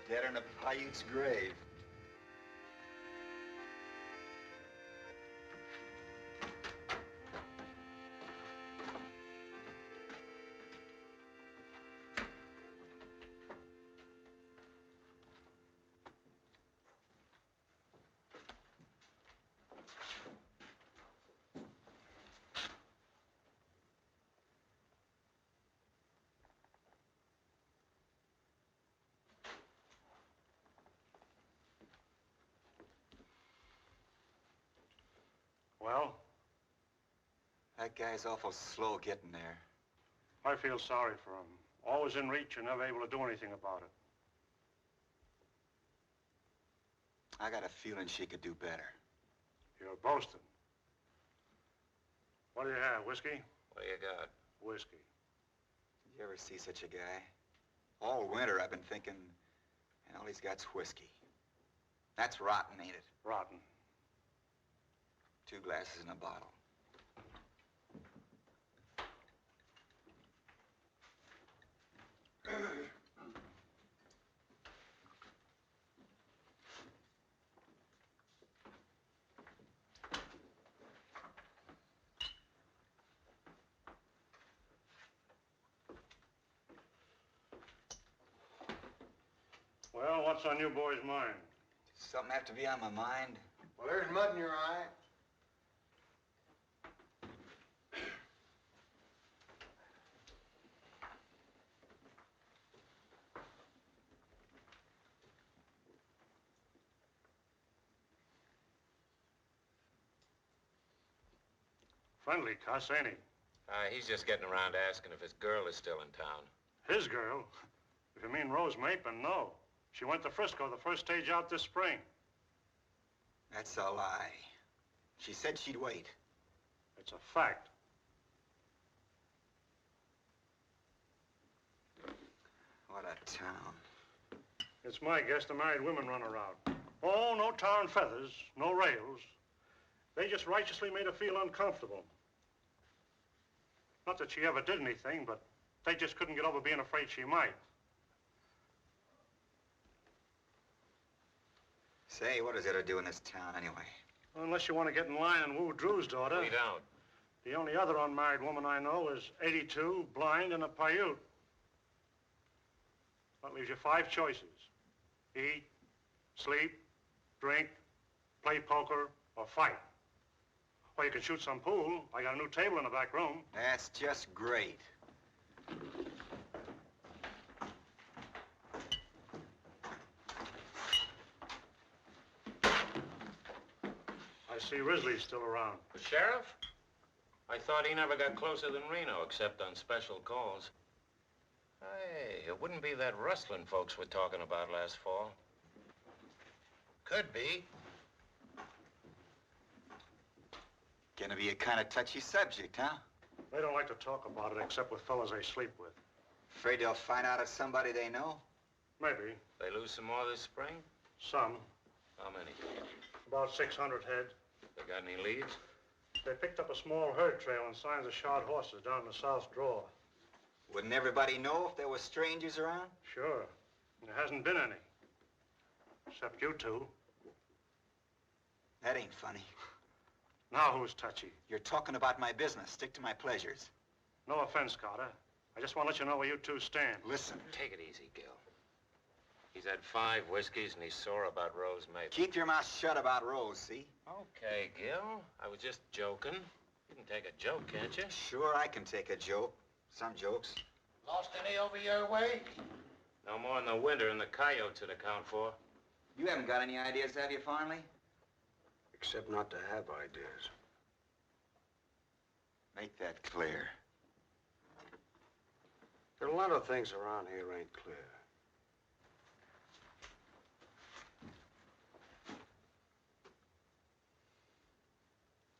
Dead in a Paiute's grave. Well? That guy's awful slow getting there. I feel sorry for him. Always in reach and never able to do anything about it. I got a feeling she could do better. You're boasting. What do you have, whiskey? What do you got? Whiskey. Did you ever see such a guy? All winter I've been thinking, and all he's got's whiskey. That's rotten, ain't it? Rotten. 2 glasses in a bottle. Well, what's on you boys' mind? Something have to be on my mind. Well, there's mud in your eye. Friendly cuss, ain't he? He's just getting around asking if his girl is still in town. His girl? If you mean Rose Mapin, no. She went to Frisco the first stage out this spring. That's a lie. She said she'd wait. It's a fact. What a town. It's my guess the married women run around. Oh, no tar and feathers, no rails. They just righteously made her feel uncomfortable. Not that she ever did anything, but they just couldn't get over being afraid she might. Say, what does it do in this town anyway? Well, unless you want to get in line and woo Drew's daughter. We don't. The only other unmarried woman I know is 82, blind, and a Paiute. That leaves you 5 choices. Eat, sleep, drink, play poker, or fight. Or you can shoot some pool. I got a new table in the back room. That's just great. I see Risley's still around. The sheriff? I thought he never got closer than Reno, except on special calls. Hey, it wouldn't be that rustling folks were talking about last fall. Could be. Gonna be a kind of touchy subject, huh? They don't like to talk about it except with fellas they sleep with. Afraid they'll find out it's somebody they know? Maybe. They lose some more this spring? Some. How many? About 600 head. They got any leads? They picked up a small herd trail and signs of shod horses down in the south draw. Wouldn't everybody know if there were strangers around? Sure. There hasn't been any. Except you two. That ain't funny. Now who's touchy? You're talking about my business. Stick to my pleasures. No offense, Carter. I just want to let you know where you two stand. Listen. Take it easy, Gil. He's had 5 whiskeys and he's sore about Rose Mapin. Keep your mouth shut about Rose, see? Okay, Gil. I was just joking. You can take a joke, can't you? Sure, I can take a joke. Some jokes. Lost any over your way? No more in the winter and the coyotes would account for. You haven't got any ideas, have you, Farnley? Except not to have ideas. Make that clear. There are a lot of things around here ain't clear.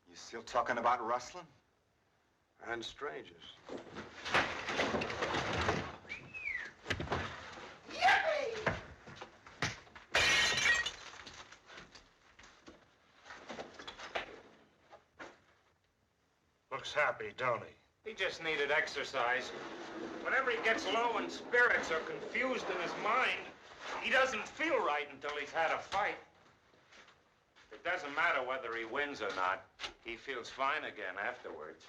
You still talking about rustling? And strangers. Looks happy, don't he? He just needed exercise. Whenever he gets low in spirits or confused in his mind, He doesn't feel right until he's had a fight. It doesn't matter whether he wins or not. He feels fine again afterwards.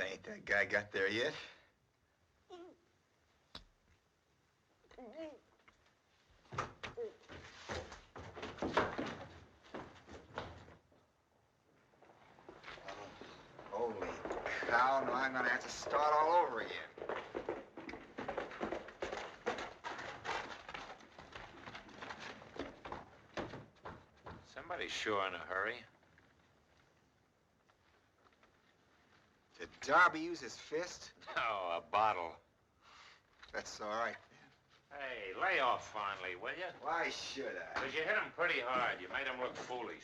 Ain't that guy got there yet? Holy cow, no, I'm gonna have to start all over again. Somebody's sure in a hurry. Did Darby use his fist? Oh, a bottle. That's all right. Hey, lay off finally, will you? Why should I? Because you hit him pretty hard. You made him look foolish.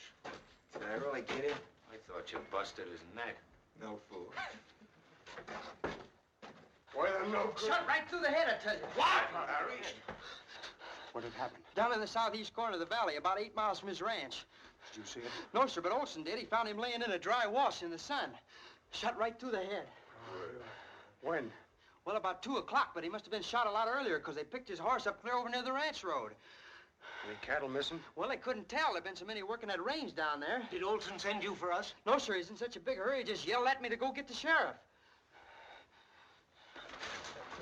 Did I really get him? I thought you busted his neck. No fool. Well, no good. Shot right through the head, I tell you. What, Larry? What had happened? Down in the southeast corner of the valley, about 8 miles from his ranch. Did you see it? No, sir, but Olson did. He found him laying in a dry wash in the sun. Shot right through the head. When? Well, about 2 o'clock, but he must have been shot a lot earlier because they picked his horse up clear over near the ranch road. Any cattle missing? Well, they couldn't tell. There've been so many working that range down there. Did Olson send you for us? No, sir, he's in such a big hurry, he just yelled at me to go get the sheriff.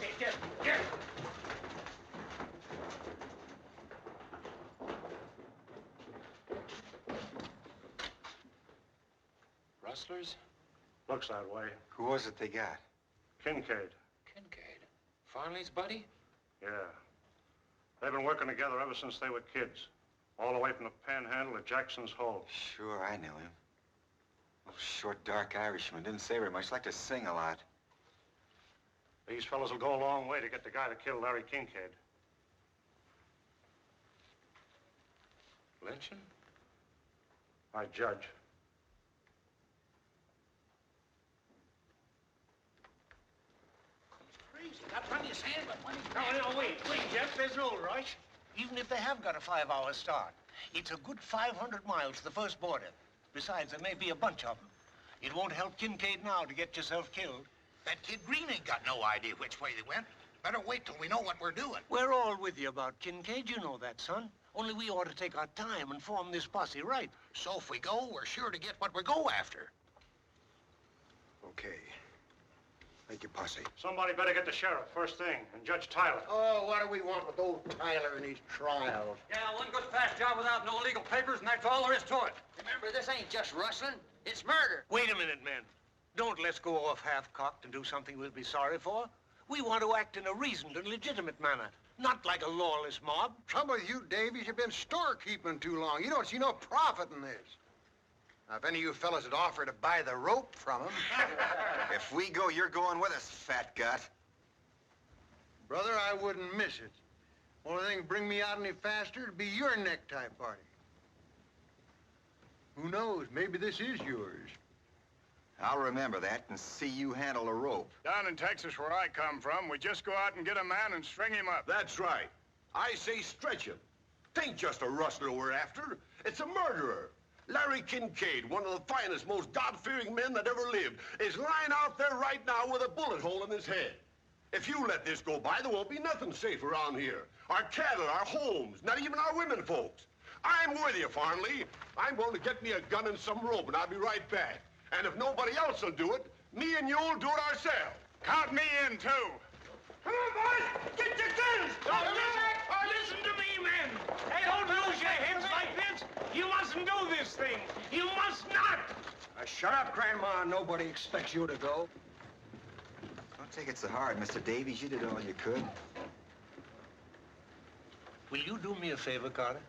Hey, get! Rustlers? Looks that way. Who was it they got? Kincaid. Kincaid. Farley's buddy? Yeah. They've been working together ever since they were kids. All the way from the Panhandle to Jackson's Hole. Sure, I knew him. Little short, dark Irishman. Didn't say very much. Liked to sing a lot. These fellas will go a long way to get the guy that killed Larry Kincaid. Lynching? I judge. Crazy. Got plenty of sand, but plenty No, wait, Jeff. There's no rush. Even if they have got a 5-hour start, it's a good 500 miles to the first border. Besides, there may be a bunch of them. It won't help Kincaid now to get yourself killed. That kid Green ain't got no idea which way they went. Better wait till we know what we're doing. We're all with you about Kincaid, you know that, son. Only we ought to take our time and form this posse right. So if we go, we're sure to get what we go after. Okay. Make your posse. Somebody better get the sheriff first thing, and Judge Tyler. Oh, what do we want with old Tyler and his trials? Yeah, one goes past job without no legal papers, and that's all there is to it. Remember, this ain't just rustling. It's murder. Wait a minute, men. Don't let's go off half-cocked and do something we'll be sorry for. We want to act in a reasoned and legitimate manner, not like a lawless mob. Trouble with you, Davies, you've been storekeeping too long. You don't see no profit in this. Now, if any of you fellas had offered to buy the rope from him... If we go, you're going with us, fat gut. Brother, I wouldn't miss it. Only thing bring me out any faster would be your necktie party. Who knows? Maybe this is yours. I'll remember that and see you handle a rope. Down in Texas, where I come from, we just go out and get a man and string him up. That's right. I say stretch him. Tain't just a rustler we're after. It's a murderer. Larry Kincaid, one of the finest, most God-fearing men that ever lived, is lying out there right now with a bullet hole in his head. If you let this go by, there won't be nothing safe around here. Our cattle, our homes, not even our women folks. I'm with you, Farnley. I'm going to get me a gun and some rope, and I'll be right back. And if nobody else will do it, me and you'll do it ourselves. Count me in, too. Come on, boys! Get your guns! Listen to me, men! Hey, don't lose your heads like this! You mustn't do this thing! You must not! Shut up, Grandma. Nobody expects you to go. Don't take it so hard, Mr. Davies. You did all you could. Will you do me a favor, Carter?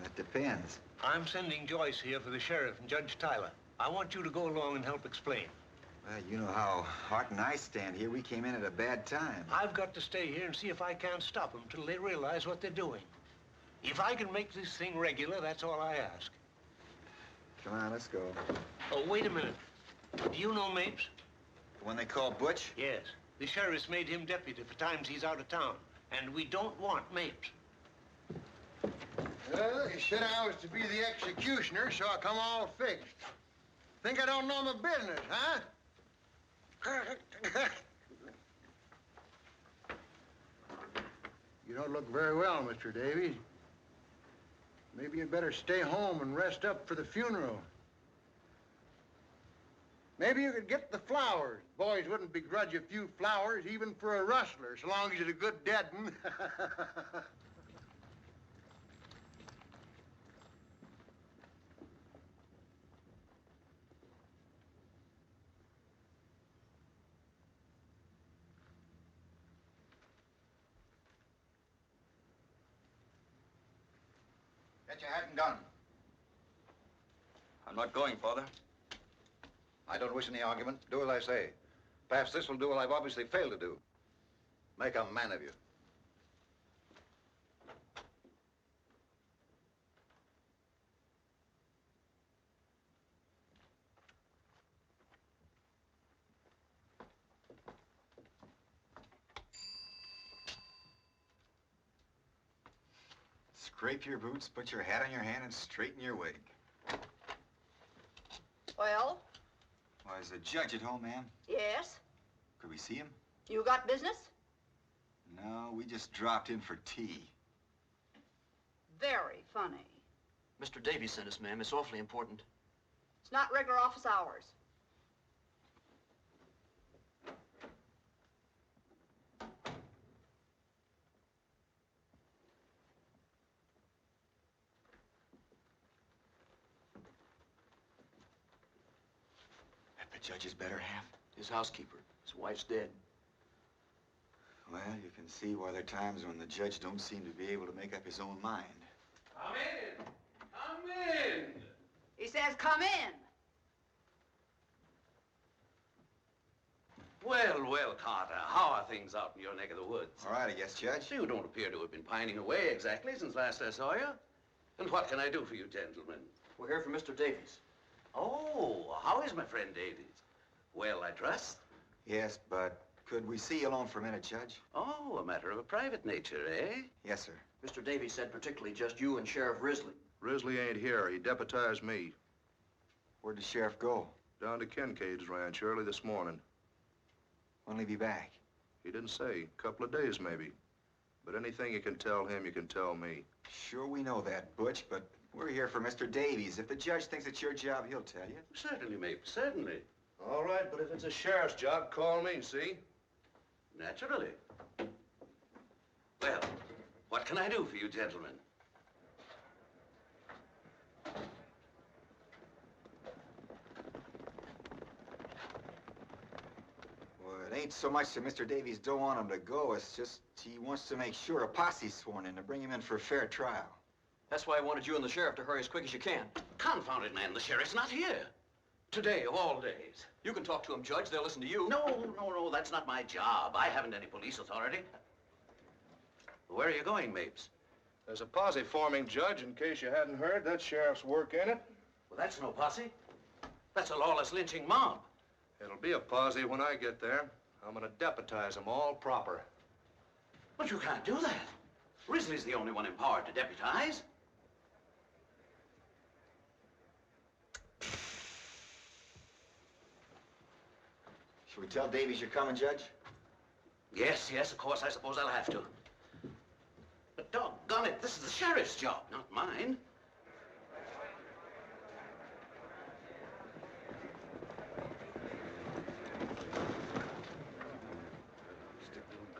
That depends. I'm sending Joyce here for the sheriff and Judge Tyler. I want you to go along and help explain. Well, you know how Hart and I stand here. We came in at a bad time. I've got to stay here and see if I can't stop them till they realize what they're doing. If I can make this thing regular, that's all I ask. Come on, let's go. Oh, wait a minute. Do you know Mapes? The one they call Butch? Yes. The sheriff's made him deputy for times he's out of town. And we don't want Mapes. Well, you said I was to be the executioner, so I come all fixed. Think I don't know my business, huh? You don't look very well, Mr. Davies. Maybe you'd better stay home and rest up for the funeral. Maybe you could get the flowers. Boys wouldn't begrudge a few flowers, even for a rustler, so long as he's a good dead one. Get your hat and gun. I'm not going, Father. I don't wish any argument. Do as I say. Perhaps this will do what I've obviously failed to do. Make a man of you. Scrape your boots, put your hat on your hand, and straighten your wig. Well? Well, is the judge at home, ma'am? Yes? Could we see him? You got business? No, we just dropped in for tea. Very funny. Mr. Davies sent us, ma'am. It's awfully important. It's not regular office hours. That the judge's better half? His housekeeper. His wife's dead. Well, you can see why there are times when the judge don't seem to be able to make up his own mind. Come in. Come in. He says, come in. Well, well, Carter, how are things out in your neck of the woods? All right, I guess, Judge. You don't appear to have been pining away exactly since last I saw you. And what can I do for you, gentlemen? We're here for Mr. Davies. Oh, how is my friend Davies? Well, I trust. Yes, but could we see you alone for a minute, Judge? Oh, a matter of a private nature, eh? Yes, sir. Mr. Davies said particularly just you and Sheriff Risley. Risley ain't here. He deputized me. Where'd the sheriff go? Down to Kincaid's ranch early this morning. When'll he be back? He didn't say. A couple of days, maybe. But anything you can tell him, you can tell me. Sure, we know that, Butch, but we're here for Mr. Davies. If the judge thinks it's your job, he'll tell you. Certainly, Mapes, certainly. All right, but if it's a sheriff's job, call me, see? Naturally. Well, what can I do for you, gentlemen? Well, it ain't so much that Mr. Davies don't want him to go. It's just he wants to make sure a posse's sworn in to bring him in for a fair trial. That's why I wanted you and the sheriff to hurry as quick as you can. Confound it, man, the sheriff's not here. Today, of all days. You can talk to him, Judge. They'll listen to you. No, that's not my job. I haven't any police authority. Where are you going, Mapes? There's a posse forming, Judge, in case you hadn't heard. That sheriff's work in it. Well, that's no posse. That's a lawless lynching mob. It'll be a posse when I get there. I'm gonna deputize them all proper. But you can't do that. Risley's the only one empowered to deputize. Should we tell Davies you're coming, Judge? Yes, of course, I suppose I'll have to. But doggone it, this is the sheriff's job, not mine.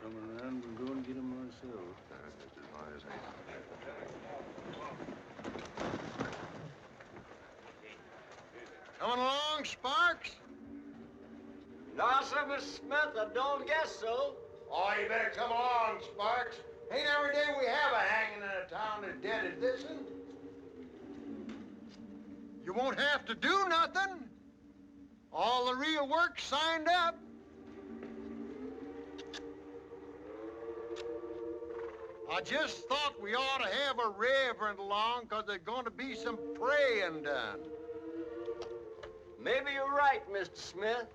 Come around, we'll go and get him myself. Coming along, Sparks? No, sir, Mr. Smith, I don't guess so. Oh, you better come along, Sparks. Ain't every day we have a hanging in a town as dead as this one. You won't have to do nothing. All the real work's signed up. I just thought we ought to have a reverend along, 'cause there's going to be some praying done. Maybe you're right, Mr. Smith.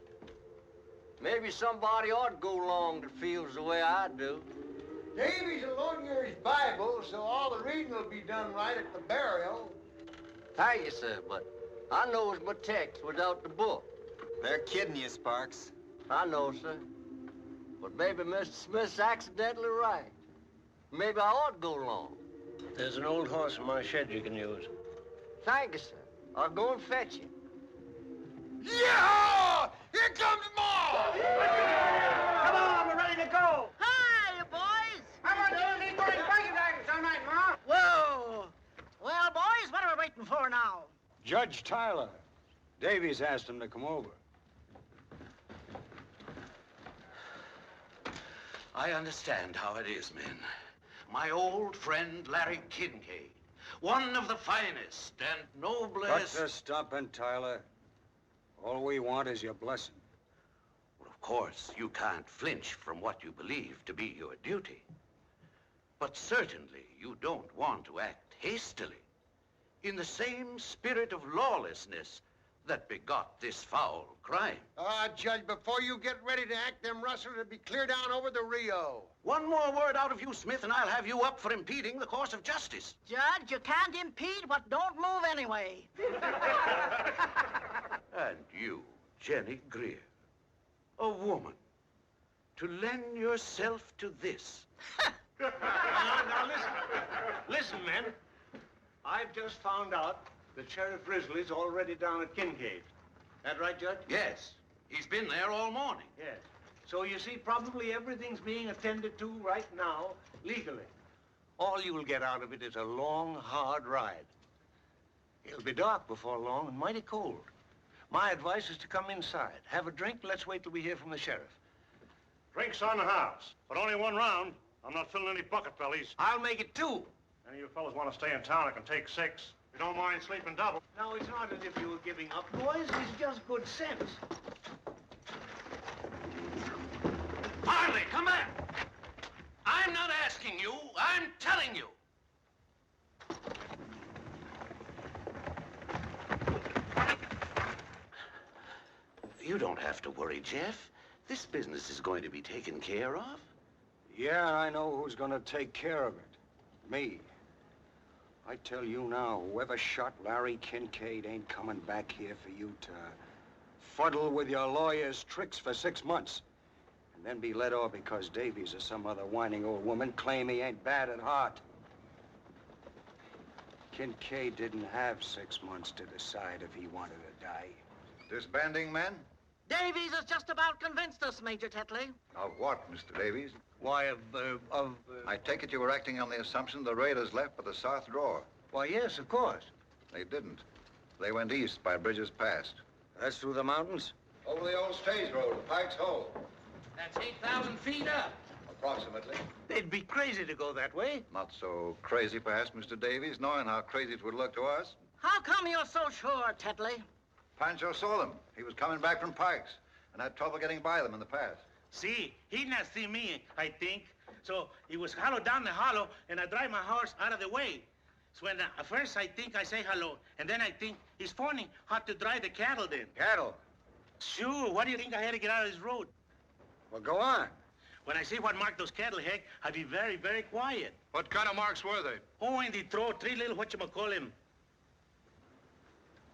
Maybe somebody ought to go along that feels the way I do. Davy's will loan you his Bible, so all the reading will be done right at the burial. Thank you, sir, but I knows my text without the book. They're kidding you, Sparks. I know, sir. But maybe Mr. Smith's accidentally right. Maybe I ought to go along. There's an old horse in my shed you can use. Thank you, sir. I'll go and fetch him. Yeah! Here comes Ma! Come on, we're ready to go. Hi, you boys. How about you and me going biking some night, Ma? Whoa. Well, boys, what are we waiting for now? Judge Tyler. Davies asked him to come over. I understand how it is, men. My old friend Larry Kincaid, one of the finest and noblest... Cut to stopping, Tyler. All we want is your blessing. Well, of course, you can't flinch from what you believe to be your duty. But certainly you don't want to act hastily, in the same spirit of lawlessness that begot this foul crime. Judge, before you get ready to act, them rustlers will be clear down over the Rio. One more word out of you, Smith, and I'll have you up for impeding the course of justice. Judge, you can't impede what don't move anyway. And you, Jenny Greer, a woman, to lend yourself to this. Now listen. Listen, men. I've just found out that Sheriff Risley's already down at Kincaid. That right, Judge? Yes. He's been there all morning. Yes. So you see, probably everything's being attended to right now, legally. All you'll get out of it is a long, hard ride. It'll be dark before long and mighty cold. My advice is to come inside, have a drink, let's wait till we hear from the sheriff. Drinks on the house, but only one round. I'm not filling any bucket bellies. I'll make it 2. Any of you fellas want to stay in town, I can take 6. If you don't mind sleeping double. Now, it's not as if you were giving up, boys. It's just good sense. Harley, come back! I'm not asking you, I'm telling you. You don't have to worry, Jeff. This business is going to be taken care of. Yeah, I know who's gonna take care of it. Me. I tell you now, whoever shot Larry Kincaid ain't coming back here for you to fuddle with your lawyer's tricks for 6 months. And then be let off because Davies or some other whining old woman claim he ain't bad at heart. Kincaid didn't have 6 months to decide if he wanted to die. Disbanding, men? Davies has just about convinced us, Major Tetley. Of what, Mr. Davies? Why, I take it you were acting on the assumption the raiders left for the south drawer. Why, yes, of course. They didn't. They went east by Bridges Pass. That's through the mountains? Over the old stage road to Pike's Hole. That's 8,000 feet up. Approximately. They'd be crazy to go that way. Not so crazy, perhaps, Mr. Davies, knowing how crazy it would look to us. How come you're so sure, Tetley? Pancho saw them. He was coming back from Pike's and had trouble getting by them in the pass. See, he not see me, I think. So he was hollow down the hollow, and I drive my horse out of the way. So when at first I think I say hello, and then I think he's phoning how to drive the cattle then. Cattle? Sure, what do you think I had to get out of his road? Well, go on. When I see what mark those cattle had, I'd be very, very quiet. What kind of marks were they? Oh, and they throw 3 little whatchamacallit.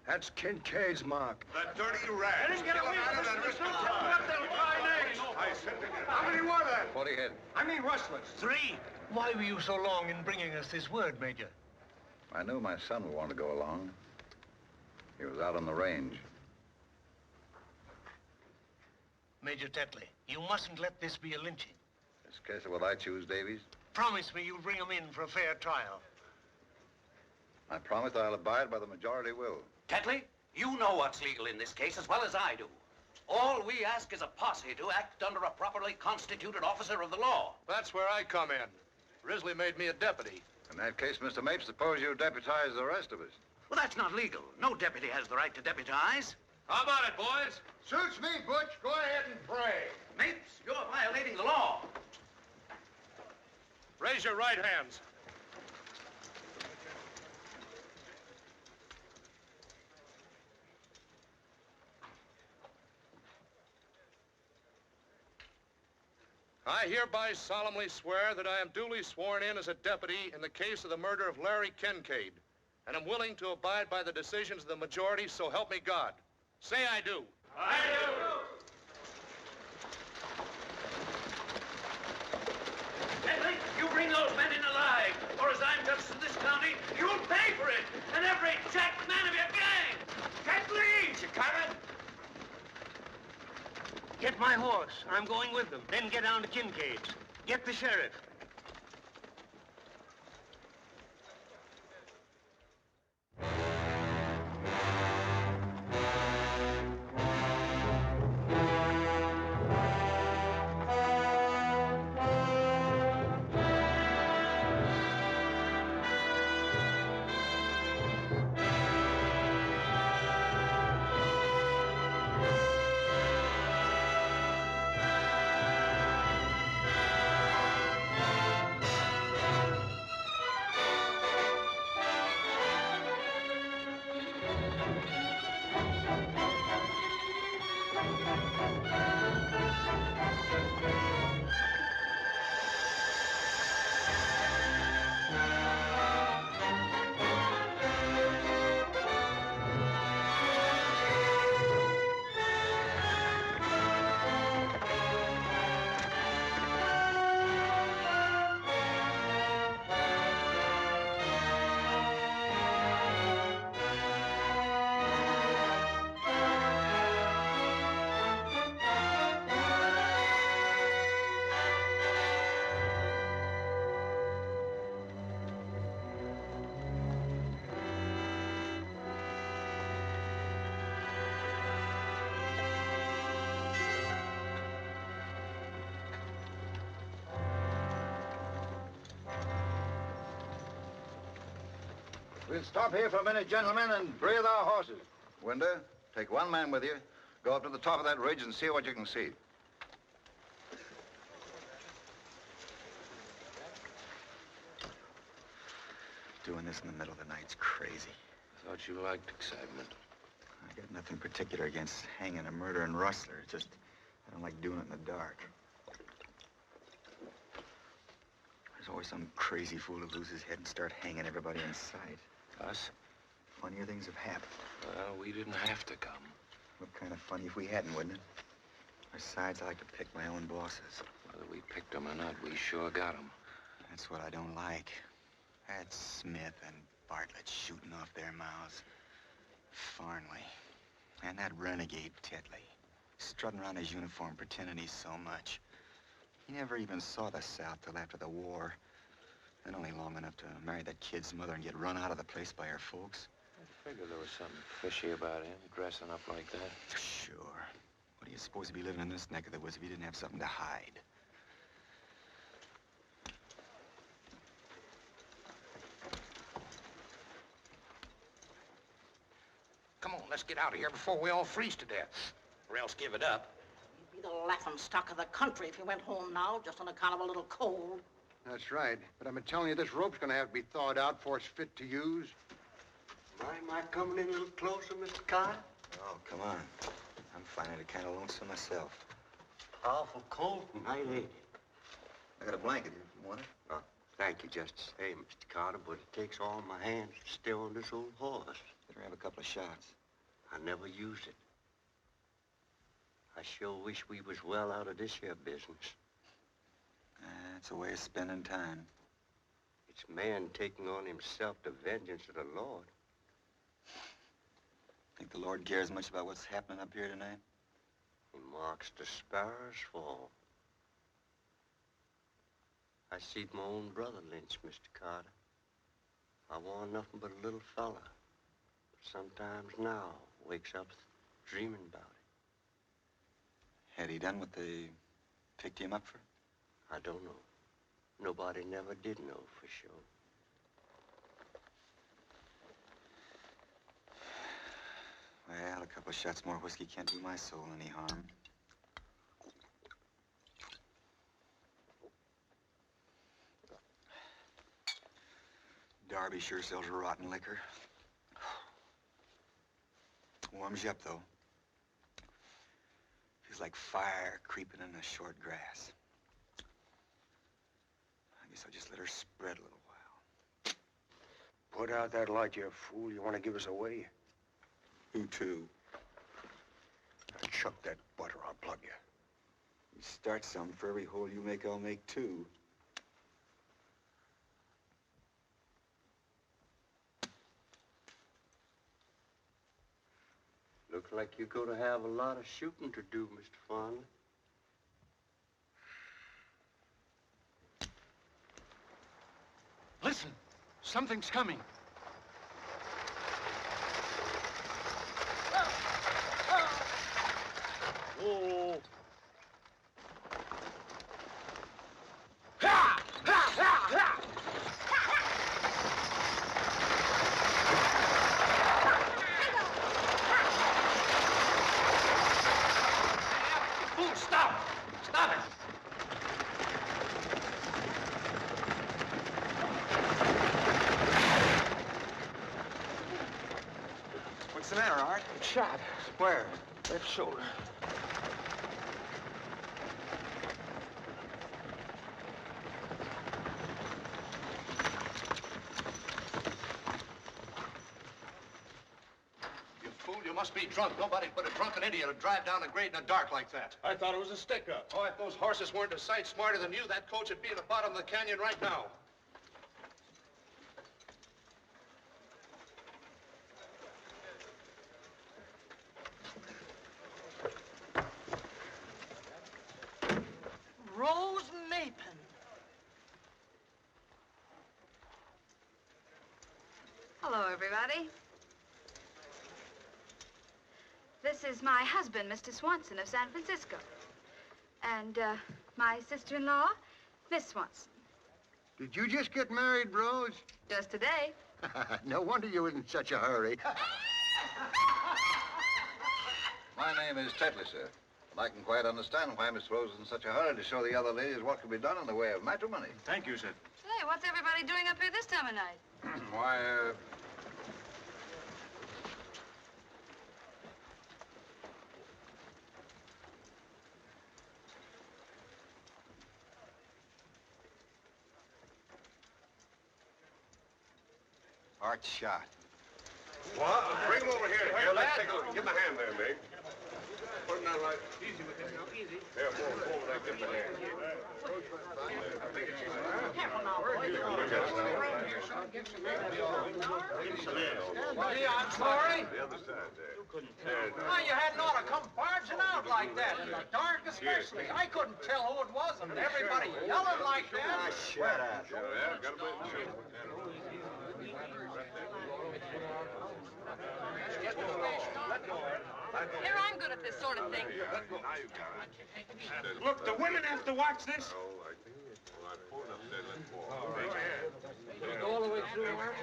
That's Kincaid's mark. The dirty rat. Let him get away from us. How many were there? 40 head. I mean rustlers. 3. Why were you so long in bringing us this word, Major? I knew my son would want to go along. He was out on the range. Major Tetley, you mustn't let this be a lynching. This case of what I choose, Davies. Promise me you'll bring him in for a fair trial. I promise I'll abide by the majority will. Tetley, you know what's legal in this case as well as I do. All we ask is a posse to act under a properly constituted officer of the law. That's where I come in. Risley made me a deputy. In that case, Mr. Mapes, suppose you deputize the rest of us. Well, that's not legal. No deputy has the right to deputize. How about it, boys? Suits me, Butch. Go ahead and pray. Mapes, you're violating the law. Raise your right hands. I hereby solemnly swear that I am duly sworn in as a deputy in the case of the murder of Larry Kincaid, and am willing to abide by the decisions of the majority, so help me God. Say I do. I do. Henry, you bring those men in alive, or as I'm justice of this county, you'll pay for it, and every jacked man of your gang. Get leave, you coming? Get my horse. I'm going with them. Then get down to Kincaid's. Get the sheriff. We'll stop here for a minute, gentlemen, and breathe our horses. Winder, take one man with you. Go up to the top of that ridge and see what you can see. Doing this in the middle of the night's crazy. I thought you liked excitement. I got nothing particular against hanging a murdering rustler. It's just, I don't like doing it in the dark. There's always some crazy fool who loses his head and start hanging everybody in sight. Us? Funnier things have happened. Well, we didn't have to come. What kind of funny if we hadn't, wouldn't it? Besides, I like to pick my own bosses. Whether we picked them or not, we sure got them. That's what I don't like. That's Smith and Bartlett shooting off their mouths. Farnley. And that renegade Tetley. Strutting around his uniform pretending he's so much. He never even saw the South till after the war. And only long enough to marry that kid's mother and get run out of the place by her folks. I figured there was something fishy about him, dressing up like that. Sure. What do you suppose to be living in this neck of the woods if he didn't have something to hide? Come on, let's get out of here before we all freeze to death. Or else give it up. You'd be the laughing stock of the country if you went home now, just on account of a little cold. That's right. But I'm telling you, this rope's going to have to be thawed out before it's fit to use. Am I coming in a little closer, Mr. Carter? Oh, come on. I'm finding it kind of lonesome myself. Awful cold tonight, ain't it? I got a blanket here if you want it. Oh, thank you just the same, Mr. Carter, but it takes all my hands to steer on this old horse. Better have a couple of shots. I never used it. I sure wish we was well out of this here business. It's a way of spending time. It's man taking on himself the vengeance of the Lord. Think the Lord cares much about what's happening up here tonight? He marks the sparrows fall. I seed my own brother lynched, Mr. Carter. I warn't nothing but a little fella. But sometimes now wakes up dreaming about it. Had he done what they picked him up for? I don't know. Nobody never did know for sure. Well, a couple of shots more whiskey can't do my soul any harm. Darby sure sells rotten liquor. Warms you up, though. Feels like fire creeping in the short grass. so just let her spread a little while. Put out that light, you fool. You want to give us away? Who to? Now, chuck that butter. I'll plug you. You start some. For every hole you make, I'll make two. Looks like you're going to have a lot of shooting to do, Mr. Fondley. Listen, something's coming. Whoa. Fool, stop! Stop it! What's the matter, Art? Shot. Where? Left shoulder. You fool, you must be drunk. Nobody but a drunken idiot would drive down the grade in the dark like that. I thought it was a stick-up. Oh, if those horses weren't a sight smarter than you, that coach would be at the bottom of the canyon right now. Rose Mapin. Hello, everybody. This is my husband, Mr. Swanson of San Francisco. And, my sister-in-law, Miss Swanson. Did you just get married, Rose? Just today. No wonder you was in such a hurry. My name is Tetley, sir. And I can quite understand why Miss Rose is in such a hurry to show the other ladies what can be done in the way of matrimony. Thank you, sir. Say, what's everybody doing up here this time of night? Why, Art's shot. What? Bring him over here. Here, let's take a look. Give him a hand there, Meg. Put him down right. Easy with him now, easy. There, forward there. Give him a hand. Careful now, boy. Gee, I'm sorry. The other side there. Why, you hadn't ought to come barging out like that, in the dark especially. I couldn't tell who it was, and everybody yelling like that. Shut up. Yeah, got a bit. Sure. Here, I'm good at this sort of thing. Look, the women have to watch this. All the way through, Mark?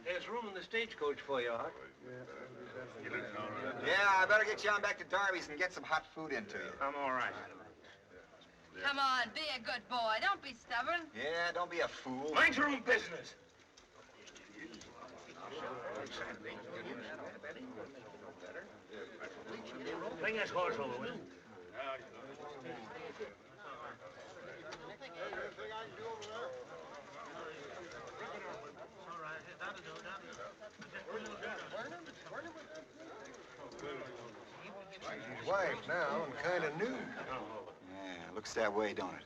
There's room in the stagecoach for you, Art. Yeah, I better get you on back to Darby's and get some hot food into you. I'm all right. Come on, be a good boy. Don't be stubborn. Yeah, don't be a fool. Mind your own business. Bring this horse over, will you? His wife now and kind of new. Yeah, looks that way, don't it?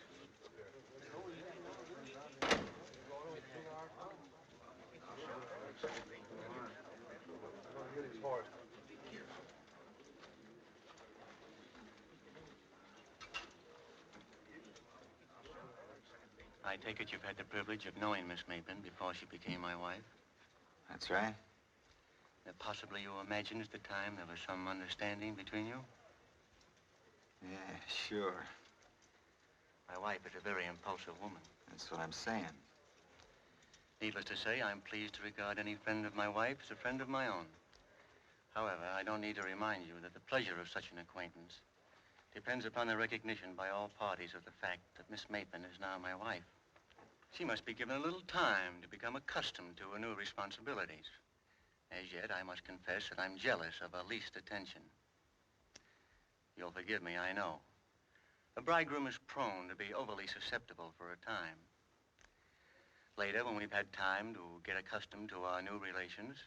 I take it you've had the privilege of knowing Miss Mapin before she became my wife? That's right. That possibly you imagined at the time there was some understanding between you? Yeah, sure. My wife is a very impulsive woman. That's what I'm saying. Needless to say, I'm pleased to regard any friend of my wife as a friend of my own. However, I don't need to remind you that the pleasure of such an acquaintance depends upon the recognition by all parties of the fact that Miss Maitland is now my wife. She must be given a little time to become accustomed to her new responsibilities. As yet, I must confess that I'm jealous of her least attention. You'll forgive me, I know. A bridegroom is prone to be overly susceptible for a time. Later, when we've had time to get accustomed to our new relations,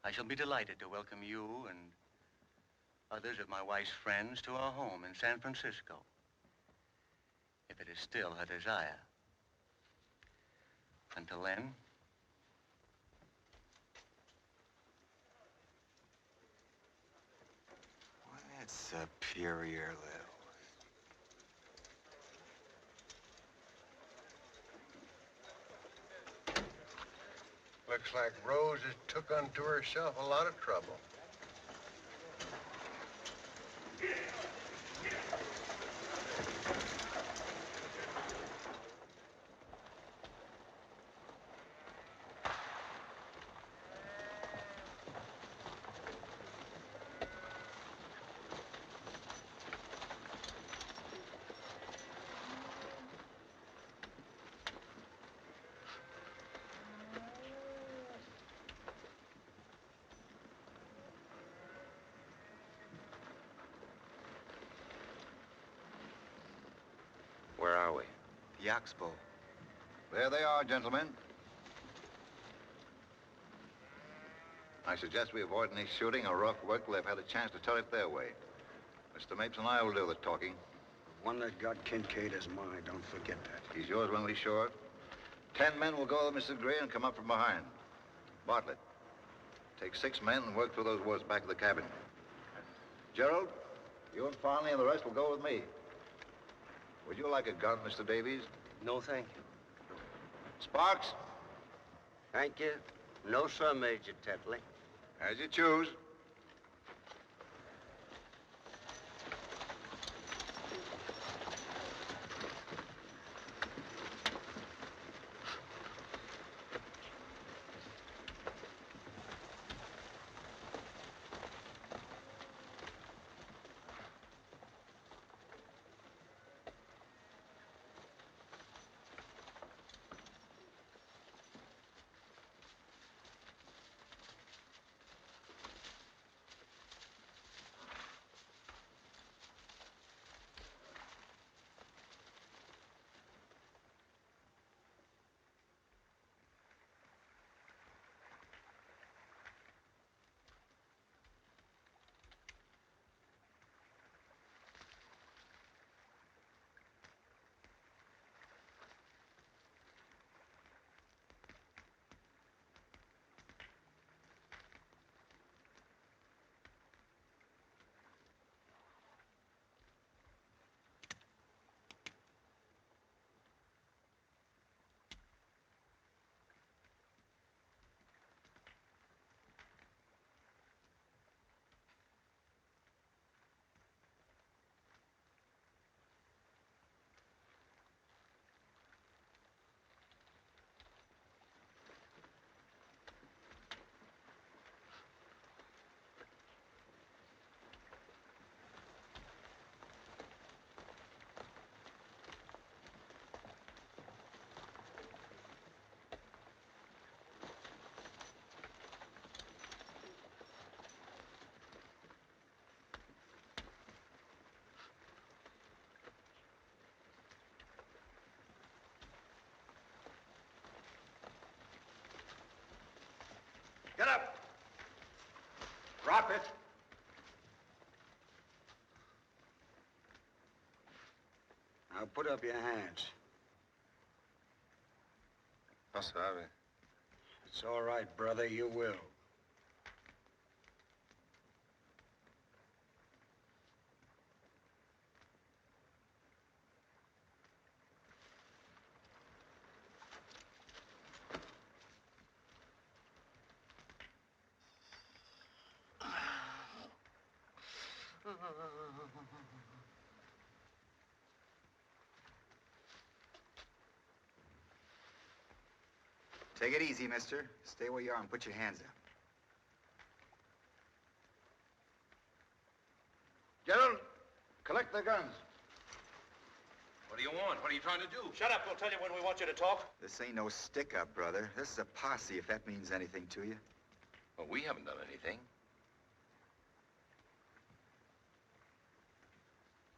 I shall be delighted to welcome you and others of my wife's friends to our home in San Francisco, if it is still her desire. Until then, What superior little... Looks like Rose has took unto herself a lot of trouble. Where are we? The Oxbow. There they are, gentlemen. I suggest we avoid any shooting or rough work till they've had a chance to tell it their way. Mr. Mapes and I will do the talking. The one that got Kincaid is mine. Don't forget that. He's yours when we shore. 10 men will go with Mrs. Gray and come up from behind. Bartlett, take 6 men and work through those woods back of the cabin. Gerald, you and Farnley and the rest will go with me. Would you like a gun, Mr. Davies? no thank you. Sparks? Thank you. No, sir, Major Tetley. As you choose. Get up. Drop it. Now put up your hands. Passabe. It's all right, brother. You will. Take it easy, mister. Stay where you are and put your hands up. Gerald, Collect the guns. What do you want? What are you trying to do? Shut up. We'll tell you when we want you to talk. This ain't no stick-up, brother. This is a posse, if that means anything to you. Well, we haven't done anything.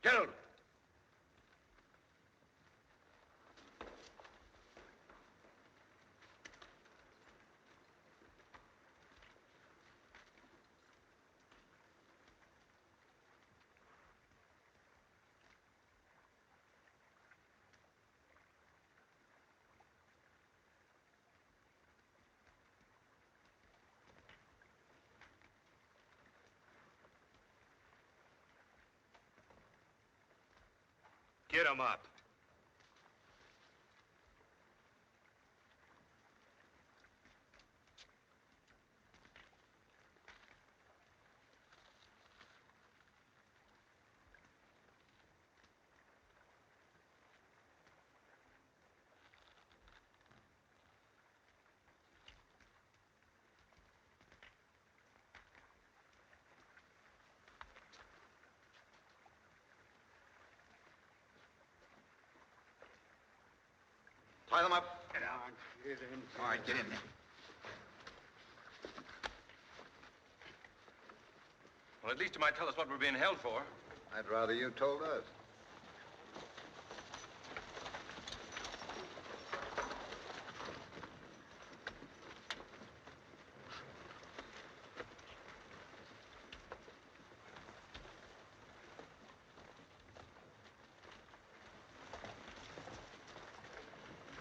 Gerald! Get him up. Tie them up. Get on. Get in. All right, get in there. Well, at least you might tell us what we're being held for. I'd rather you told us.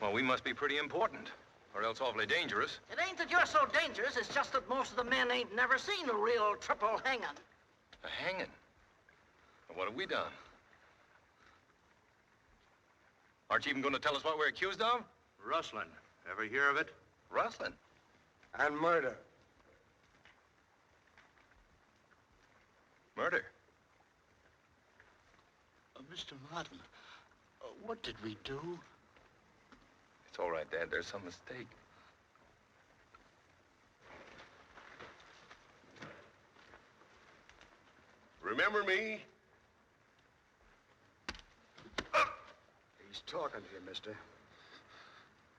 Well, we must be pretty important, or else awfully dangerous. It ain't that you're so dangerous, it's just that most of the men ain't never seen a real triple hanging. A hanging? Well, what have we done? Aren't you even going to tell us what we're accused of? Rustling. Ever hear of it? Rustling? And murder. Murder? Mr. Martin, what did we do? It's all right, Dad. There's some mistake. Remember me? He's talking to you, mister.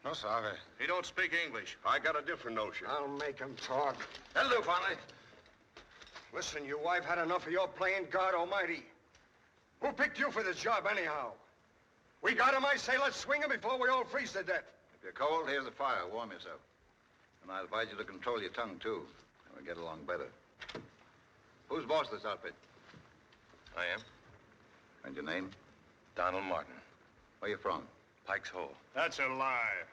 No, sir. He don't speak English. I got a different notion. I'll make him talk. That'll do, Farley. Listen, your wife had enough of your playing God Almighty. Who picked you for this job, anyhow? We got him, I say, let's swing him before we all freeze to death. If you're cold, here's the fire. Warm yourself. And I advise you to control your tongue, too. We'll get along better. Who's boss of this outfit? I am. And your name? Donald Martin. Where you from? Pike's Hole. That's a lie.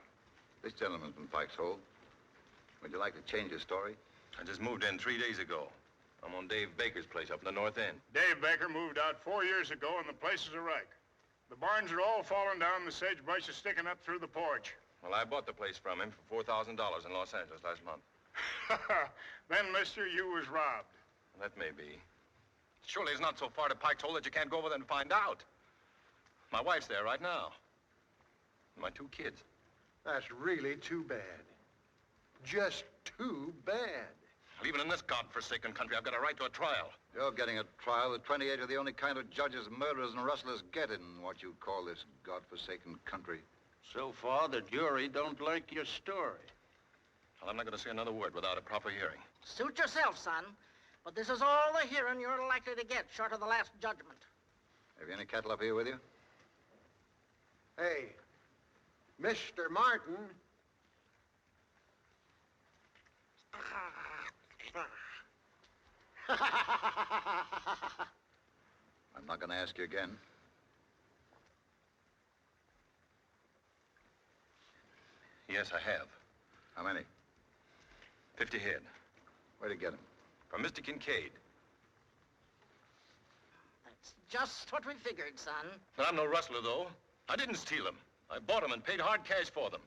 This gentleman's from Pike's Hole. Would you like to change your story? I just moved in 3 days ago. I'm on Dave Baker's place up in the North End. Dave Baker moved out 4 years ago, and the place is a wreck. The barns are all falling down, the sagebrush is sticking up through the porch. Well, I bought the place from him for $4,000 in Los Angeles last month. Then, mister, you was robbed. That may be. Surely it's not so far to Pike's Hole that you can't go over there and find out. My wife's there right now. And my 2 kids. That's really too bad. Just too bad. Well, even in this godforsaken country, I've got a right to a trial. You're getting a trial that 28 are the only kind of judges murderers and rustlers get in what you call this godforsaken country. So far, the jury don't like your story. Well, I'm not going to say another word without a proper hearing. Suit yourself, son. But this is all the hearing you're likely to get, short of the last judgment. Have you any cattle up here with you? Hey, Mr. Martin. I'm not going to ask you again. Yes, I have. How many? 50 head. Where'd you get them? From Mr. Kincaid. That's just what we figured, son. But I'm no rustler, though. I didn't steal them. I bought them and paid hard cash for them.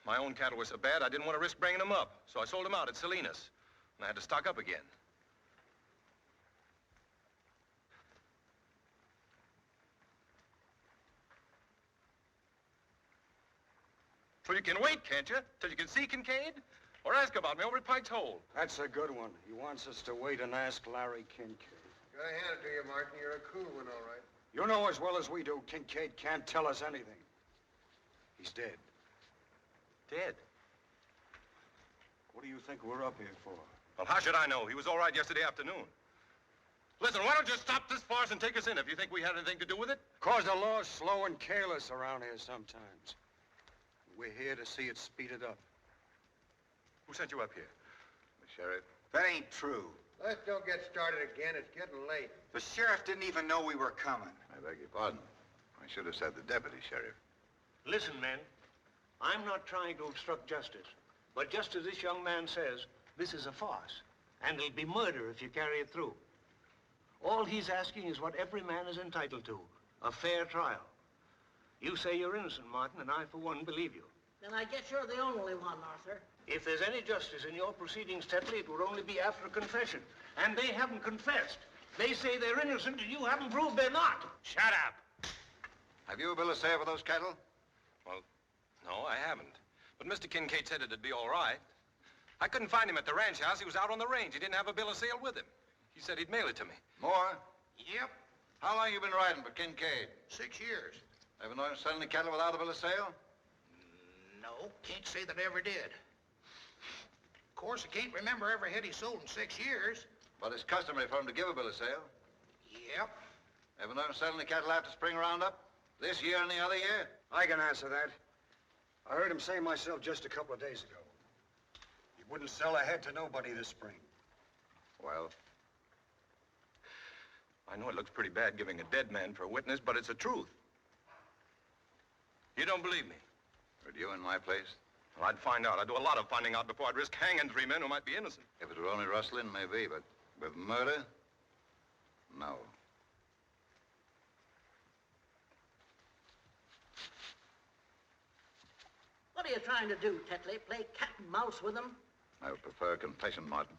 My own cattle were so bad, I didn't want to risk bringing them up. So I sold them out at Salinas. And I had to stock up again. Well, you can wait, can't you? Till you can see Kincaid? Or ask about me over at Pike's Hole. That's a good one. He wants us to wait and ask Larry Kincaid. Gotta hand it to you, Martin. You're a cool one, all right. You know as well as we do, Kincaid can't tell us anything. He's dead. Dead? What do you think we're up here for? Well, how should I know? He was all right yesterday afternoon. Listen, why don't you stop this farce and take us in if you think we had anything to do with it? 'Cause the law's slow and careless around here sometimes. We're here to see it speeded up. Who sent you up here? The sheriff. That ain't true. Let's don't get started again. It's getting late. The sheriff didn't even know we were coming. I beg your pardon. I should have said the deputy sheriff. Listen, men. I'm not trying to obstruct justice. But just as this young man says, this is a farce. And it'll be murder if you carry it through. All he's asking is what every man is entitled to, a fair trial. You say you're innocent, Martin, and I, for one, believe you. Then I guess you're the only one, Arthur. If there's any justice in your proceedings, Tetley, it would only be after a confession. And they haven't confessed. They say they're innocent, and you haven't proved they're not. Shut up! Have you a bill of sale for those cattle? Well, no, I haven't. But Mr. Kincaid said it'd be all right. I couldn't find him at the ranch house. He was out on the range. He didn't have a bill of sale with him. He said he'd mail it to me. More? Yep, How long you been riding for Kincaid? 6 years. Ever known him selling the cattle without a bill of sale? No, can't say that I ever did. Of course, I can't remember every head he sold in 6 years. But it's customary for him to give a bill of sale. Yep. Ever known him selling the cattle after spring roundup? This year and the other year? I can answer that. I heard him say myself just a couple of days ago. He wouldn't sell a head to nobody this spring. Well? I know it looks pretty bad giving a dead man for a witness, but it's the truth. You don't believe me? Would you in my place? Well, I'd find out. I'd do a lot of finding out before I'd risk hanging 3 men who might be innocent. If it were only rustling, maybe, but with murder? No. What are you trying to do, Tetley? Play cat and mouse with them? I would prefer a confession, Martin.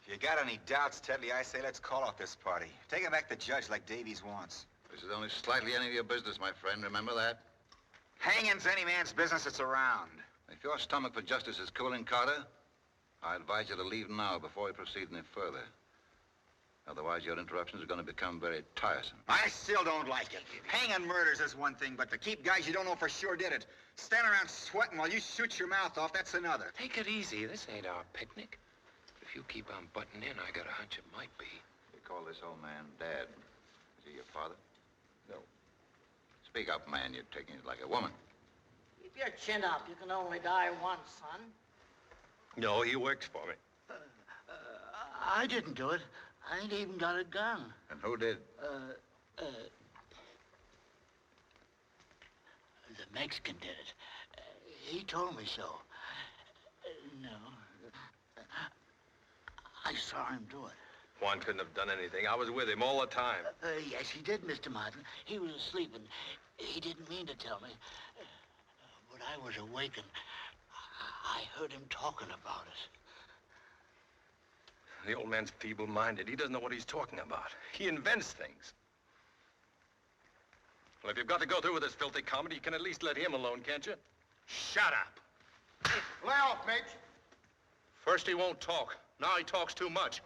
If you got any doubts, Tetley, I say let's call off this party. Take it back to the judge like Davies wants. This is only slightly any of your business, my friend. Remember that? Hanging's any man's business that's around. If your stomach for justice is cooling, Carter, I advise you to leave now before we proceed any further. Otherwise, your interruptions are going to become very tiresome. I still don't like it. Hanging murders is one thing, but to keep guys you don't know for sure did it, stand around sweating while you shoot your mouth off, that's another. Take it easy. This ain't our picnic. If you keep on butting in, I got a hunch it might be. You call this old man Dad. Is he your father? No. Speak up, man. You're taking it like a woman. Keep your chin up. You can only die once, son. No, he works for me. I didn't do it. I ain't even got a gun. And who did? The Mexican did it. He told me so. No. I saw him do it. Juan couldn't have done anything. I was with him all the time. Yes, he did, Mr. Martin. He was asleep, and he didn't mean to tell me. But I was awake, and I heard him talking about it. The old man's feeble-minded. He doesn't know what he's talking about. He invents things. Well, if you've got to go through with this filthy comedy, you can at least let him alone, can't you? Shut up. Lay off, mates. First he won't talk. Now he talks too much.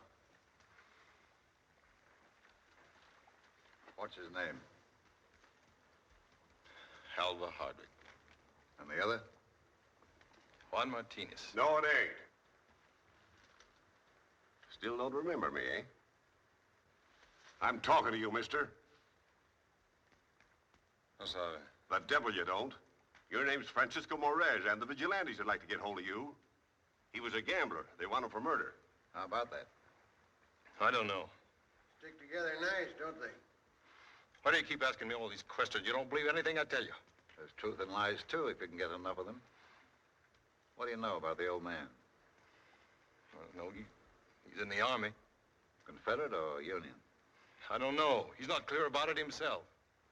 What's his name? Alva Hardwick. And the other? Juan Martinez. No, it ain't. Still don't remember me, eh? I'm talking to you, mister. I'm sorry. The devil you don't. Your name's Francisco Morez, and the vigilantes would like to get hold of you. He was a gambler. They want him for murder. How about that? I don't know. Stick together nice, don't they? Why do you keep asking me all these questions? You don't believe anything I tell you. There's truth in lies, too, if you can get enough of them. What do you know about the old man? Well, no, he's in the Army. Confederate or Union? I don't know. He's not clear about it himself.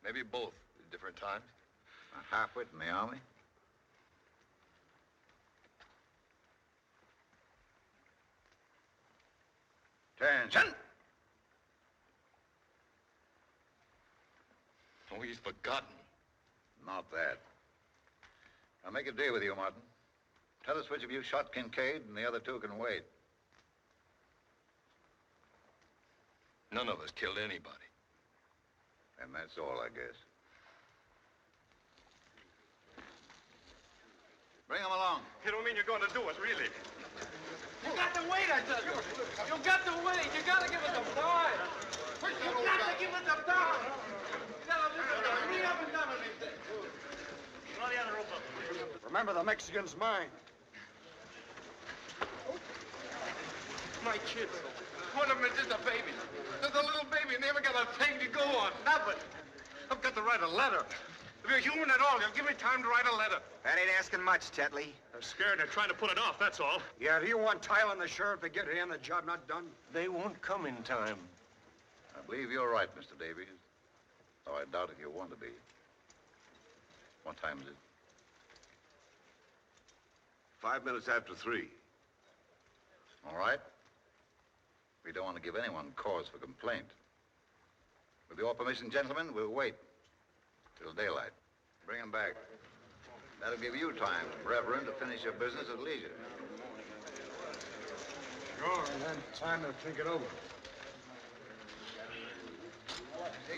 Maybe both at different times. A halfwit in the Army? Attention! Oh, he's forgotten. Not that. I'll make a deal with you, Martin. Tell us which of you shot Kincaid, and the other two can wait. None of us killed anybody. And that's all, I guess. Bring him along. You don't mean you're going to do it, really? You got to wait, I tell you. You got to wait. You got to give us some time. You got to give us some time. You got to listen to me. We haven't done anything. Throw the other rope up. Remember, the Mexican's mine. My kids. One of them is just a baby. Just a little baby, never got a thing to go on. Nothing. I've got to write a letter. If you're human at all, you'll give me time to write a letter. That ain't asking much, Tetley. They're scared. They're trying to put it off, that's all. Yeah, do you want Tyler and the sheriff to get here and the job not done? They won't come in time. I believe you're right, Mr. Davies. Though I doubt if you want to be. What time is it? 5 minutes after 3. All right. We don't want to give anyone cause for complaint. With your permission, gentlemen, we'll wait till daylight. Bring him back. That'll give you time, Reverend, to finish your business at leisure. Sure, and then time to think it over.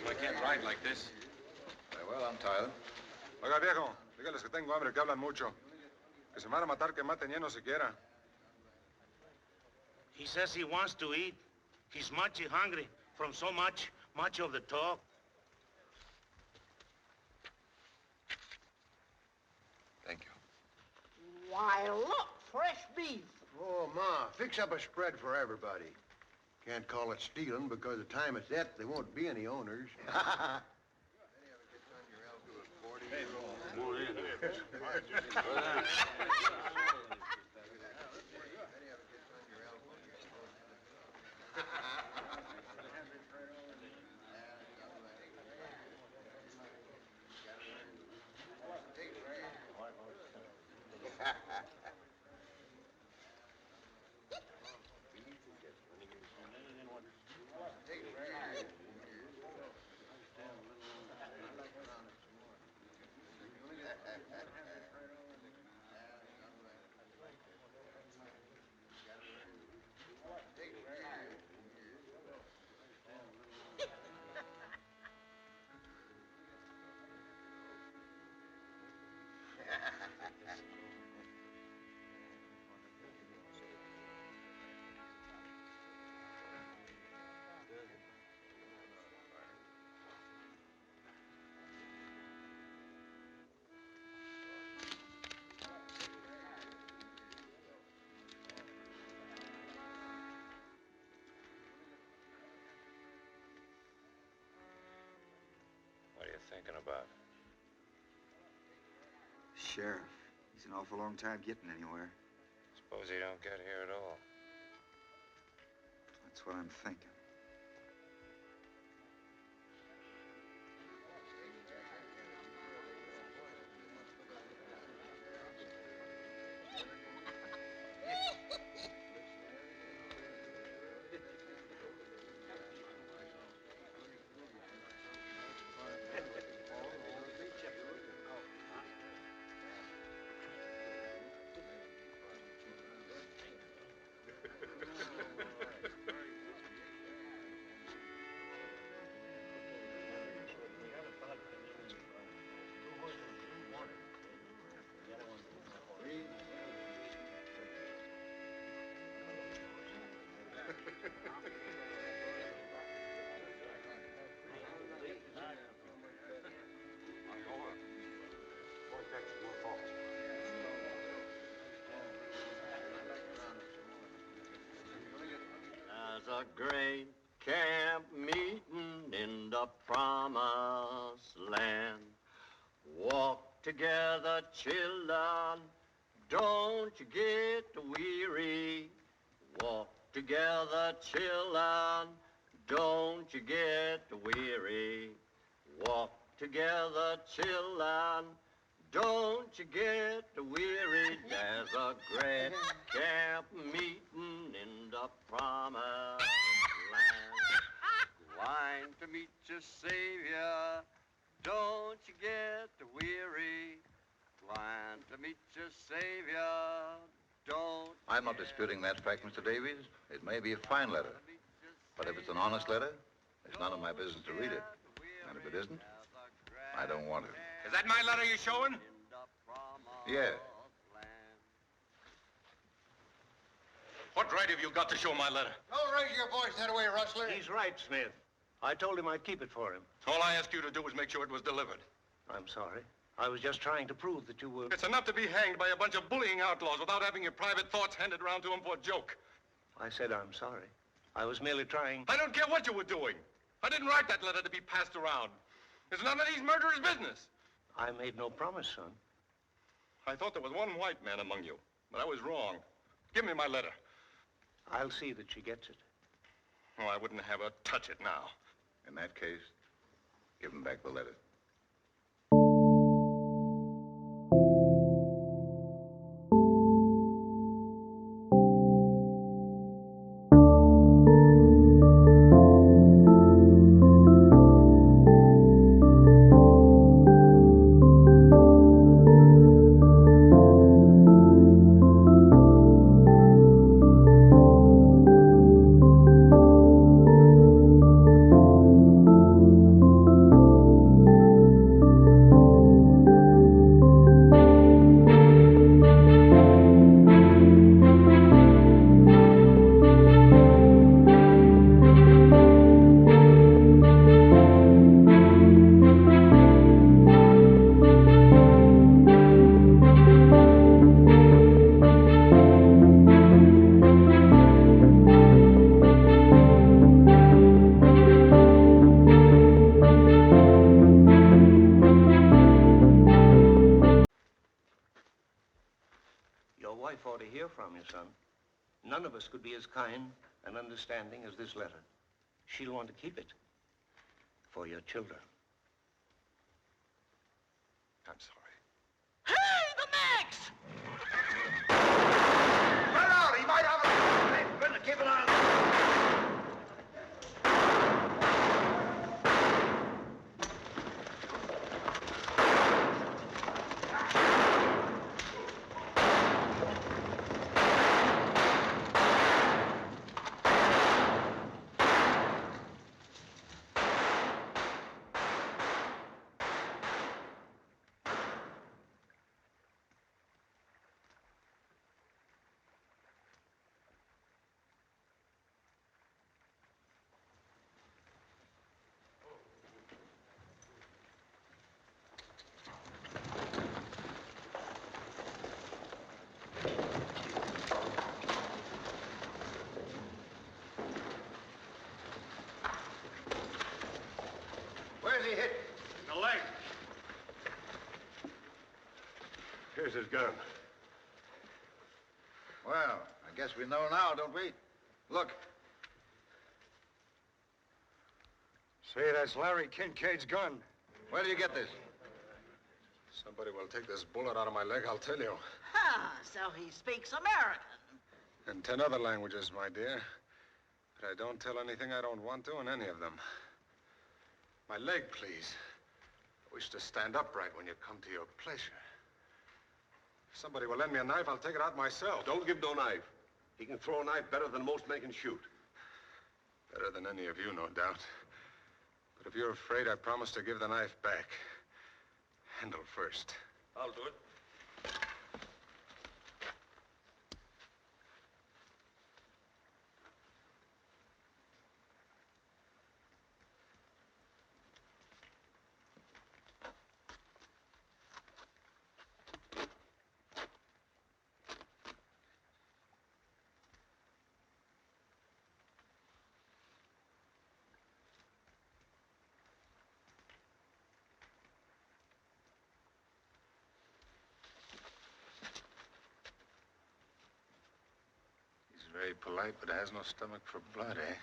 I can't ride like this. Very well, I'm Tyler. Oiga, viejo, dígales que tengo hambre, que hablan mucho. Que se me van a matar, que maten lleno siquiera. He says he wants to eat. He's mighty hungry from so much of the talk. Thank you. Why, look, fresh beef. Oh, Ma, fix up a spread for everybody. Can't call it stealing because the time it's at, there won't be any owners. What are you thinking about? Sheriff, he's an awful long time getting anywhere. Suppose he don't get here at all. That's what I'm thinking. There's a great camp meeting in the promised land. Walk together, children, don't you get weary. Walk together, children, don't you get weary. Walk together, children, don't you get weary. There's a great camp meeting in the promised land. Wine to meet your Savior, don't you get weary. Wine to meet your Savior, I'm not disputing that fact, Mr. Davies. It may be a fine letter. But if it's an honest letter, it's none of my business to read it. And if it isn't, I don't want it. Is that my letter you're showing? Yeah. What right have you got to show my letter? Don't raise your voice that way, Rustler. He's right, Smith. I told him I'd keep it for him. All I asked you to do was make sure it was delivered. I'm sorry. I was just trying to prove that you were... It's enough to be hanged by a bunch of bullying outlaws without having your private thoughts handed around to them for a joke. I said I'm sorry. I was merely trying... I don't care what you were doing. I didn't write that letter to be passed around. It's none of these murderers' business. I made no promise, son. I thought there was one white man among you, but I was wrong. Give me my letter. I'll see that she gets it. Oh, I wouldn't have her touch it now. In that case, give him back the letter. Ought to hear from you, son. None of us could be as kind and understanding as this letter. She'll want to keep it for your children. I'm sorry. Hey, the Max! Run out! He might have a... Hey, better keep it on. Where's he hit? The leg. Here's his gun. Well, I guess we know now, don't we? Look. Say, that's Larry Kincaid's gun. Where do you get this? Somebody will take this bullet out of my leg, I'll tell you. Ah, so he speaks American. And 10 other languages, my dear. But I don't tell anything I don't want to in any of them. My leg, please. I wish to stand upright when you come to your pleasure. If somebody will lend me a knife, I'll take it out myself. Don't give no knife. He can throw a knife better than most men can shoot. Better than any of you, no doubt. But if you're afraid, I promise to give the knife back. Handle first. I'll do it. He's very polite, but has no stomach for blood, eh?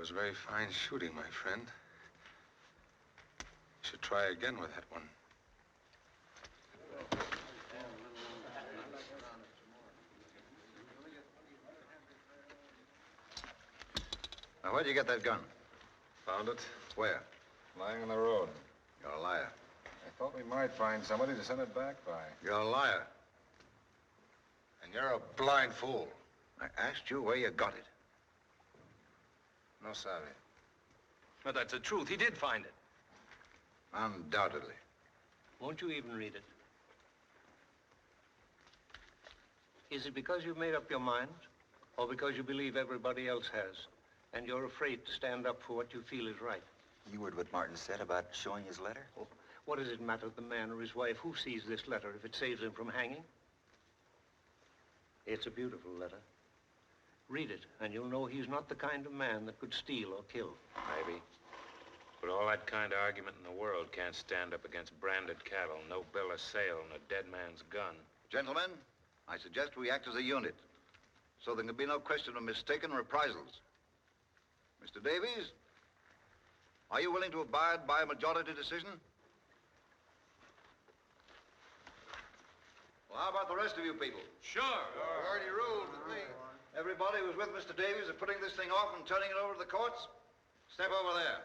was very fine shooting, my friend. You should try again with that one. Now, where'd you get that gun? Found it? Where? Lying on the road. You're a liar. I thought we might find somebody to send it back by. You're a liar. And you're a blind fool. I asked you where you got it. No sabe. But that's the truth. He did find it. Undoubtedly. Won't you even read it? Is it because you've made up your mind? Or because you believe everybody else has? And you're afraid to stand up for what you feel is right? You heard what Martin said about showing his letter? Oh, what does it matter to the man or his wife who sees this letter if it saves him from hanging? It's a beautiful letter. Read it, and you'll know he's not the kind of man that could steal or kill. Maybe. But all that kind of argument in the world can't stand up against branded cattle, no bill of sale, and a dead man's gun. Gentlemen, I suggest we act as a unit, so there can be no question of mistaken reprisals. Mr. Davies, are you willing to abide by a majority decision? Well, how about the rest of you people? Sure. You already ruled with me. Everybody who's with Mr. Davies are putting this thing off and turning it over to the courts. Step over there.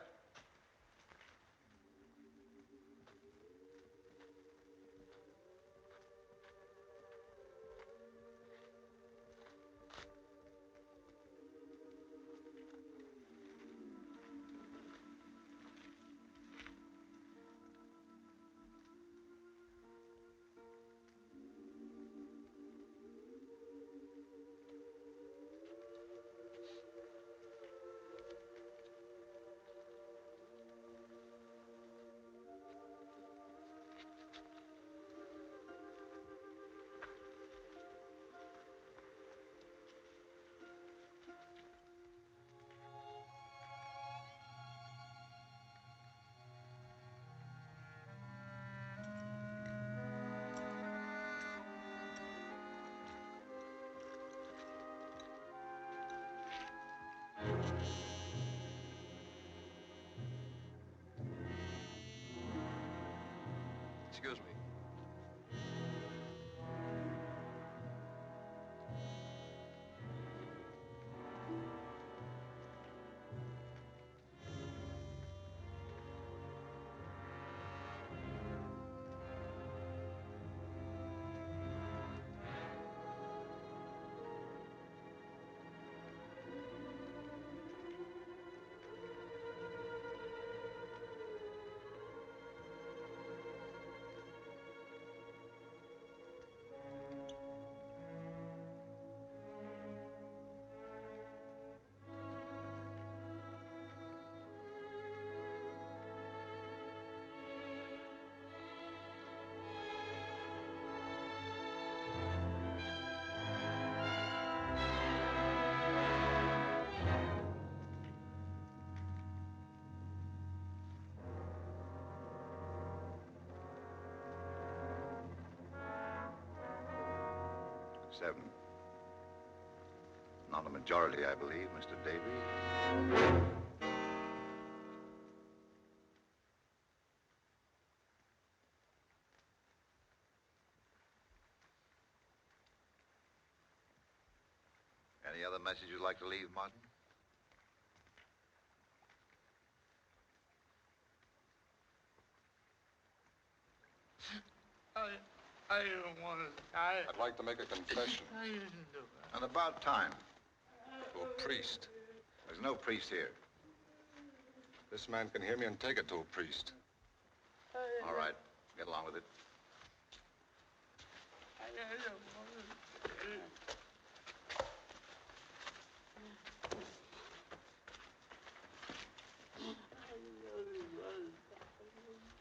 Excuse me. Seven. Not a majority, I believe, Mr. Davies. Any other message you'd like to leave, Martin? I don't want to die. I'd like to make a confession. I didn't do it. And about time. To a priest. There's no priest here. This man can hear me and take it to a priest. All right. Get along with it. I don't want to.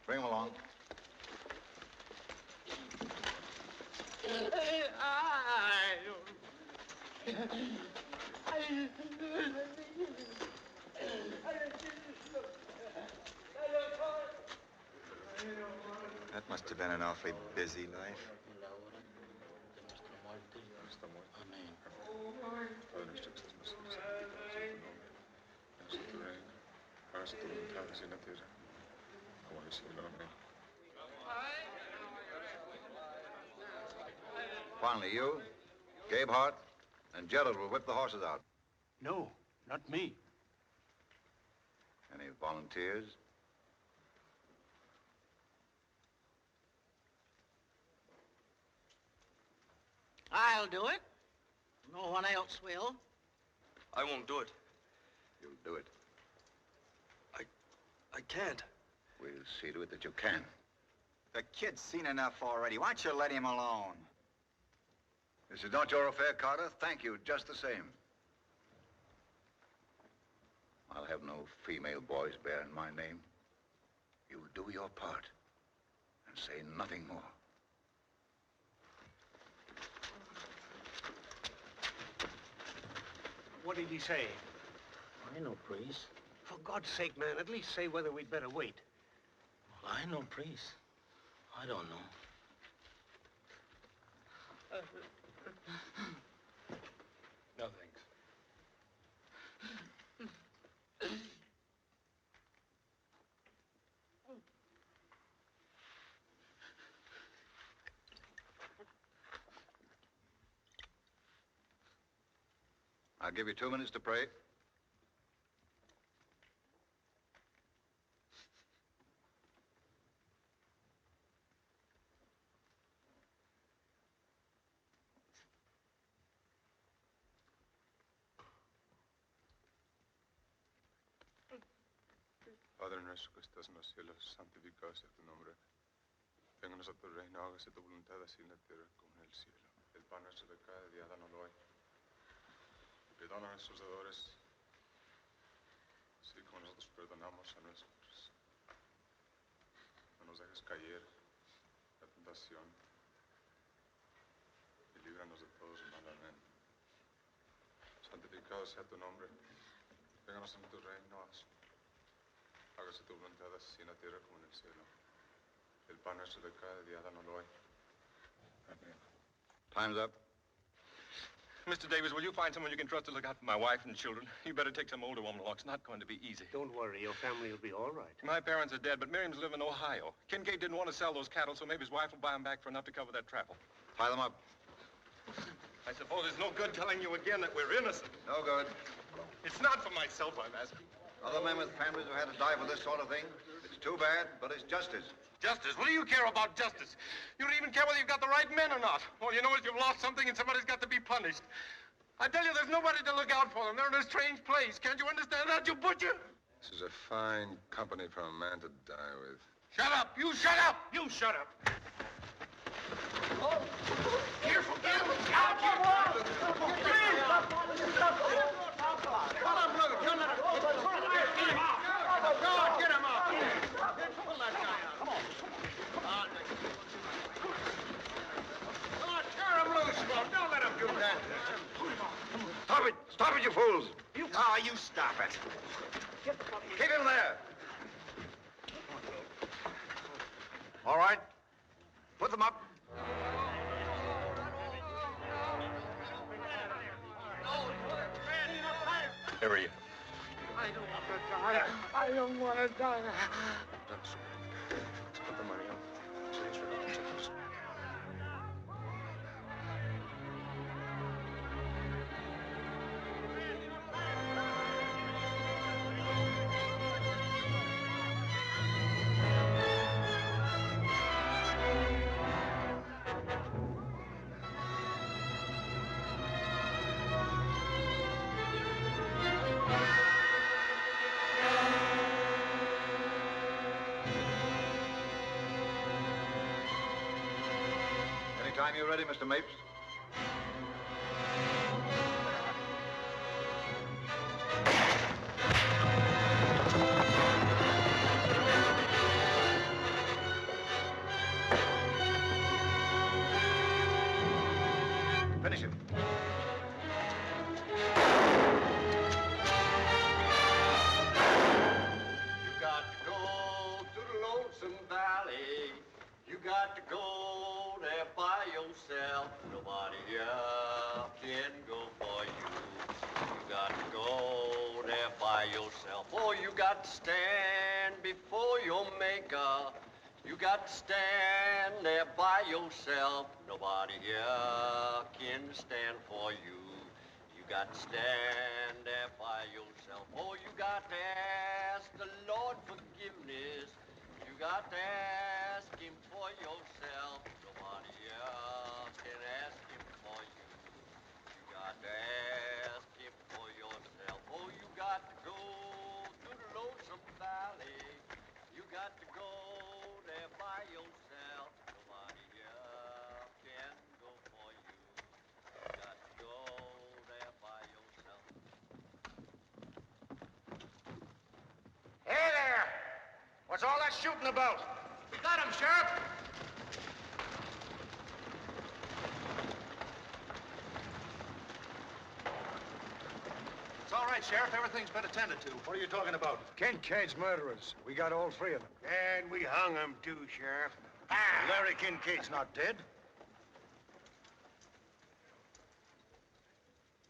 Bring him along. That must have been an awfully busy life. Hágase tu voluntad, así en la tierra como en el cielo. Amén. Finally, you, Gabe Hart, and Gerald will whip the horses out. No, not me. Any volunteers? I'll do it. No one else will. I won't do it. You'll do it. I can't. We'll see to it that you can. The kid's seen enough already. Why don't you let him alone? This is not your affair, Carter. Thank you just the same. I'll have no female boys bearing my name. You'll do your part and say nothing more. What did he say? I know, priest. For God's sake, man, at least say whether we'd better wait. Well, I know, priest. I don't know. No, thanks. I'll give you 2 minutes to pray. Padre nuestro que estás en los cielos, santificado sea tu nombre. Vénganos a tu reino, hágase tu voluntad así en la tierra como en el cielo. El pan nuestro de cada día, dánoslo hoy. Perdona a nuestros deudores, así como nosotros perdonamos a nuestros. No nos dejes caer en la tentación y líbranos de todos el mal. Amén. Santificado sea tu nombre. Vénganos en tu reino. Hágase tu voluntad así en la tierra como en el cielo. El pan nuestro de cada día, dánoslo hoy. Amén. Time's up. Mr. Davis, will you find someone you can trust to look out for my wife and children? You better take some older woman along. It's not going to be easy. Don't worry, your family will be all right. My parents are dead, but Miriam's live in Ohio. Kincaid didn't want to sell those cattle, so maybe his wife will buy them back for enough to cover that travel. Tie them up. I suppose it's no good telling you again that we're innocent. No good. It's not for myself I'm asking. Other men with families who had to die for this sort of thing. It's too bad, but it's justice. Justice? What do you care about justice? You don't even care whether you've got the right men or not. All you know is you've lost something and somebody's got to be punished. I tell you, there's nobody to look out for them. They're in a strange place. Can't you understand that, you butcher? This is a fine company for a man to die with. Shut up! You shut up! You shut up! Oh, careful, get him! Out, you boy! Please! Come on, brother, come on. Get him out. Oh, God, get him out. Pull that guy out. Come on. Oh, tear him loose, Bob. Don't let him do that. Stop it! Stop it, you fools! You stop it. Keep him there! All right. Put them up. Harry. I don't want to die. I don't want to die. Let's put the money up. Anytime you're ready, Mr. Mapes. Finish him. You got to go to the Lonesome Valley. You got to go there by yourself. Nobody else can go for you. You got to go there by yourself. Oh, you got to stand before your maker. You got to stand there by yourself. Nobody here can stand for you. You got to stand there by yourself. Oh, you got to ask the Lord forgiveness. You got to ask him for yourself. Nobody else can ask him for you. You got to ask him for yourself. Oh, you got to go to the lonesome valley. You got to go there by yourself. Nobody else can go for you. You got to go there by yourself. Hey there! What's all that shooting about? We got him, Sheriff. It's all right, Sheriff. Everything's been attended to. What are you talking about? Kincaid's murderers. We got all three of them. And we hung him too, Sheriff. Larry Kincaid's not dead.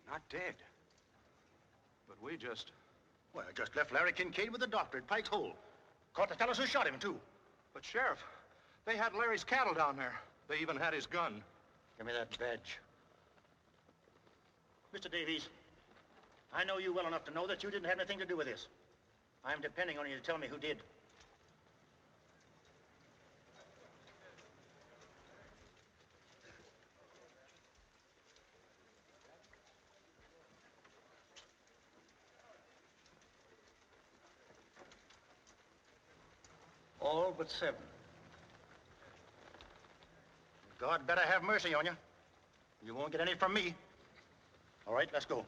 Not dead. But we just left Larry Kincaid with the doctor at Pike's Hole. Caught the fellows who shot him, too. But, Sheriff, they had Larry's cattle down there. They even had his gun. Give me that badge. Mr. Davies, I know you well enough to know that you didn't have anything to do with this. I'm depending on you to tell me who did. All but 7. God better have mercy on you. You won't get any from me. All right, let's go.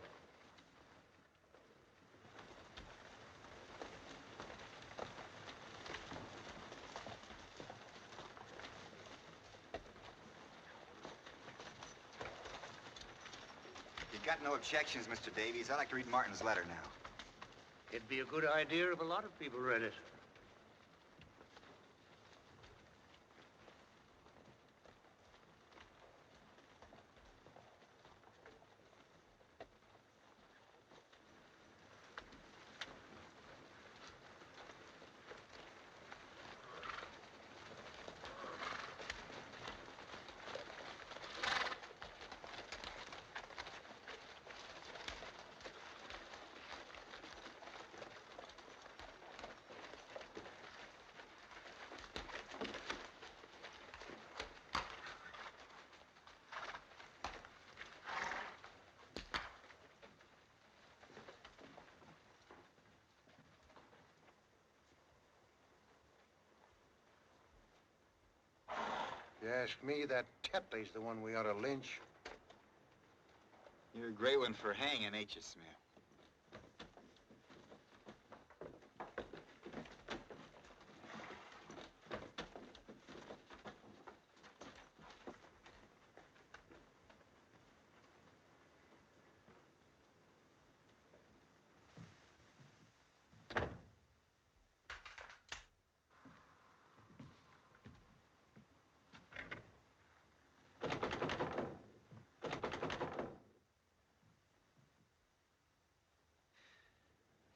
You got no objections, Mr. Davies? I'd like to read Martin's letter now. It'd be a good idea if a lot of people read it. If you ask me, that Tetley's the one we ought to lynch. You're a great one for hanging, ain't you, Smith?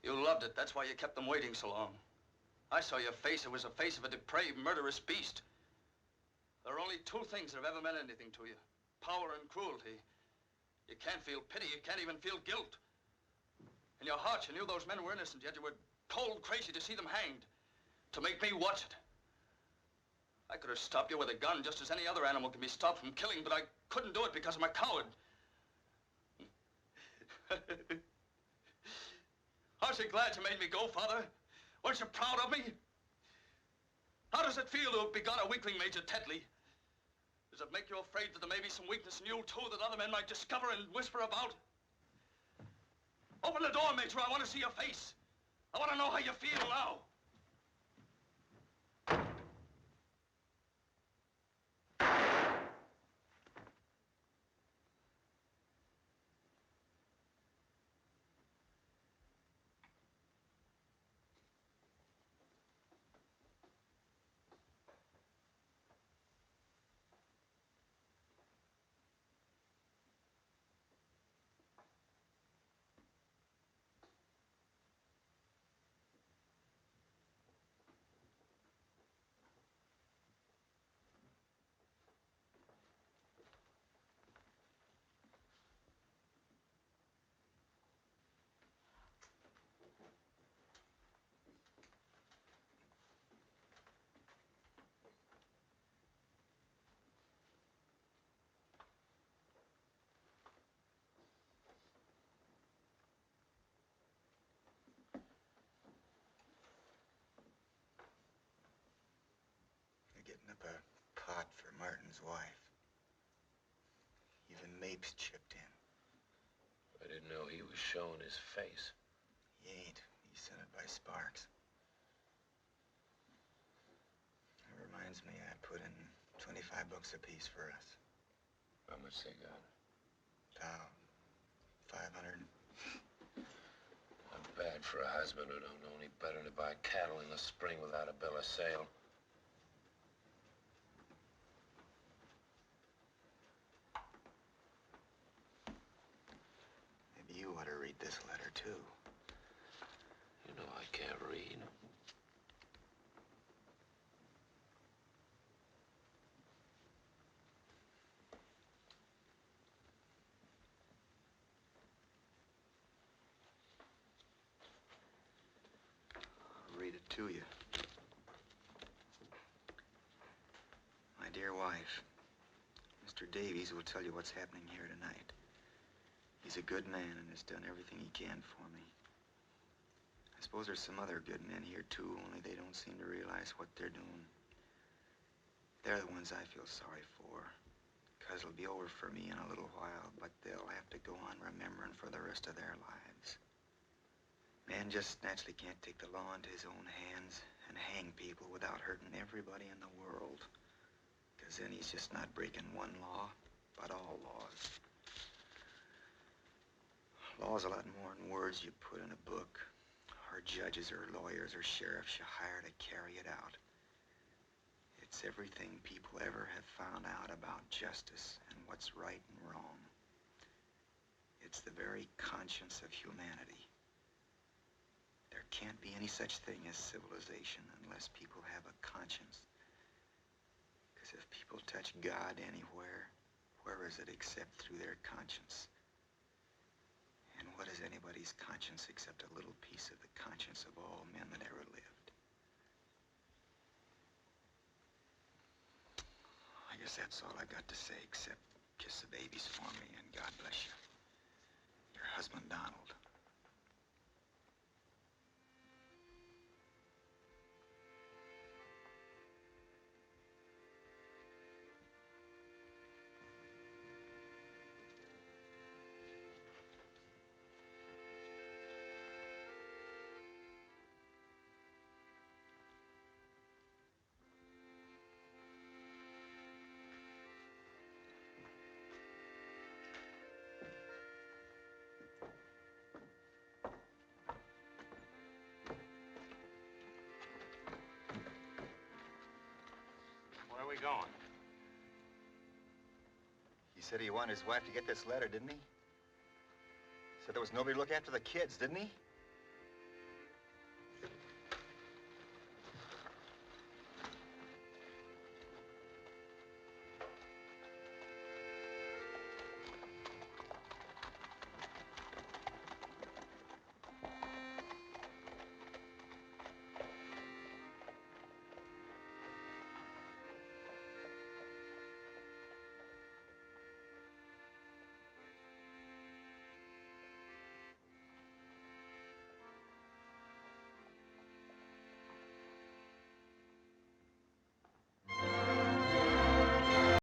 You loved it. That's why you kept them waiting so long. I saw your face. It was the face of a depraved, murderous beast. There are only 2 things that have ever meant anything to you. Power and cruelty. You can't feel pity. You can't even feel guilt. In your heart, you knew those men were innocent, yet you were cold crazy to see them hanged. To make me watch it. I could have stopped you with a gun just as any other animal can be stopped from killing, but I couldn't do it because I'm a coward. Aren't you glad you made me go, Father? Weren't you proud of me? How does it feel to have begot a weakling, Major Tetley? Does it make you afraid that there may be some weakness in you, too, that other men might discover and whisper about? Open the door, Major. I want to see your face. I want to know how you feel now. wife. Even Mapes chipped in. I didn't know he was showing his face. He ain't. He sent it by Sparks. It reminds me I put in $25 apiece for us. How much they got? About 500. Not bad for a husband who don't know any better than to buy cattle in the spring without a bill of sale. Maybe you ought to read this letter, too. You know I can't read. I'll read it to you. My dear wife, Mr. Davies will tell you what's happening here tonight. He's a good man and has done everything he can for me. I suppose there's some other good men here, too, only they don't seem to realize what they're doing. They're the ones I feel sorry for, because it'll be over for me in a little while, but they'll have to go on remembering for the rest of their lives. Man just naturally can't take the law into his own hands and hang people without hurting everybody in the world, because then he's just not breaking one law, but all laws. Law's a lot more than words you put in a book, or judges or lawyers or sheriffs you hire to carry it out. It's everything people ever have found out about justice and what's right and wrong. It's the very conscience of humanity. There can't be any such thing as civilization unless people have a conscience. Because if people touch God anywhere, where is it except through their conscience? And what is anybody's conscience except a little piece of the conscience of all men that ever lived? I guess that's all I got to say, except kiss the babies for me and God bless you. Your husband, Donald. Where are we going? He said he wanted his wife to get this letter, didn't he? Said there was nobody to look after the kids, didn't he?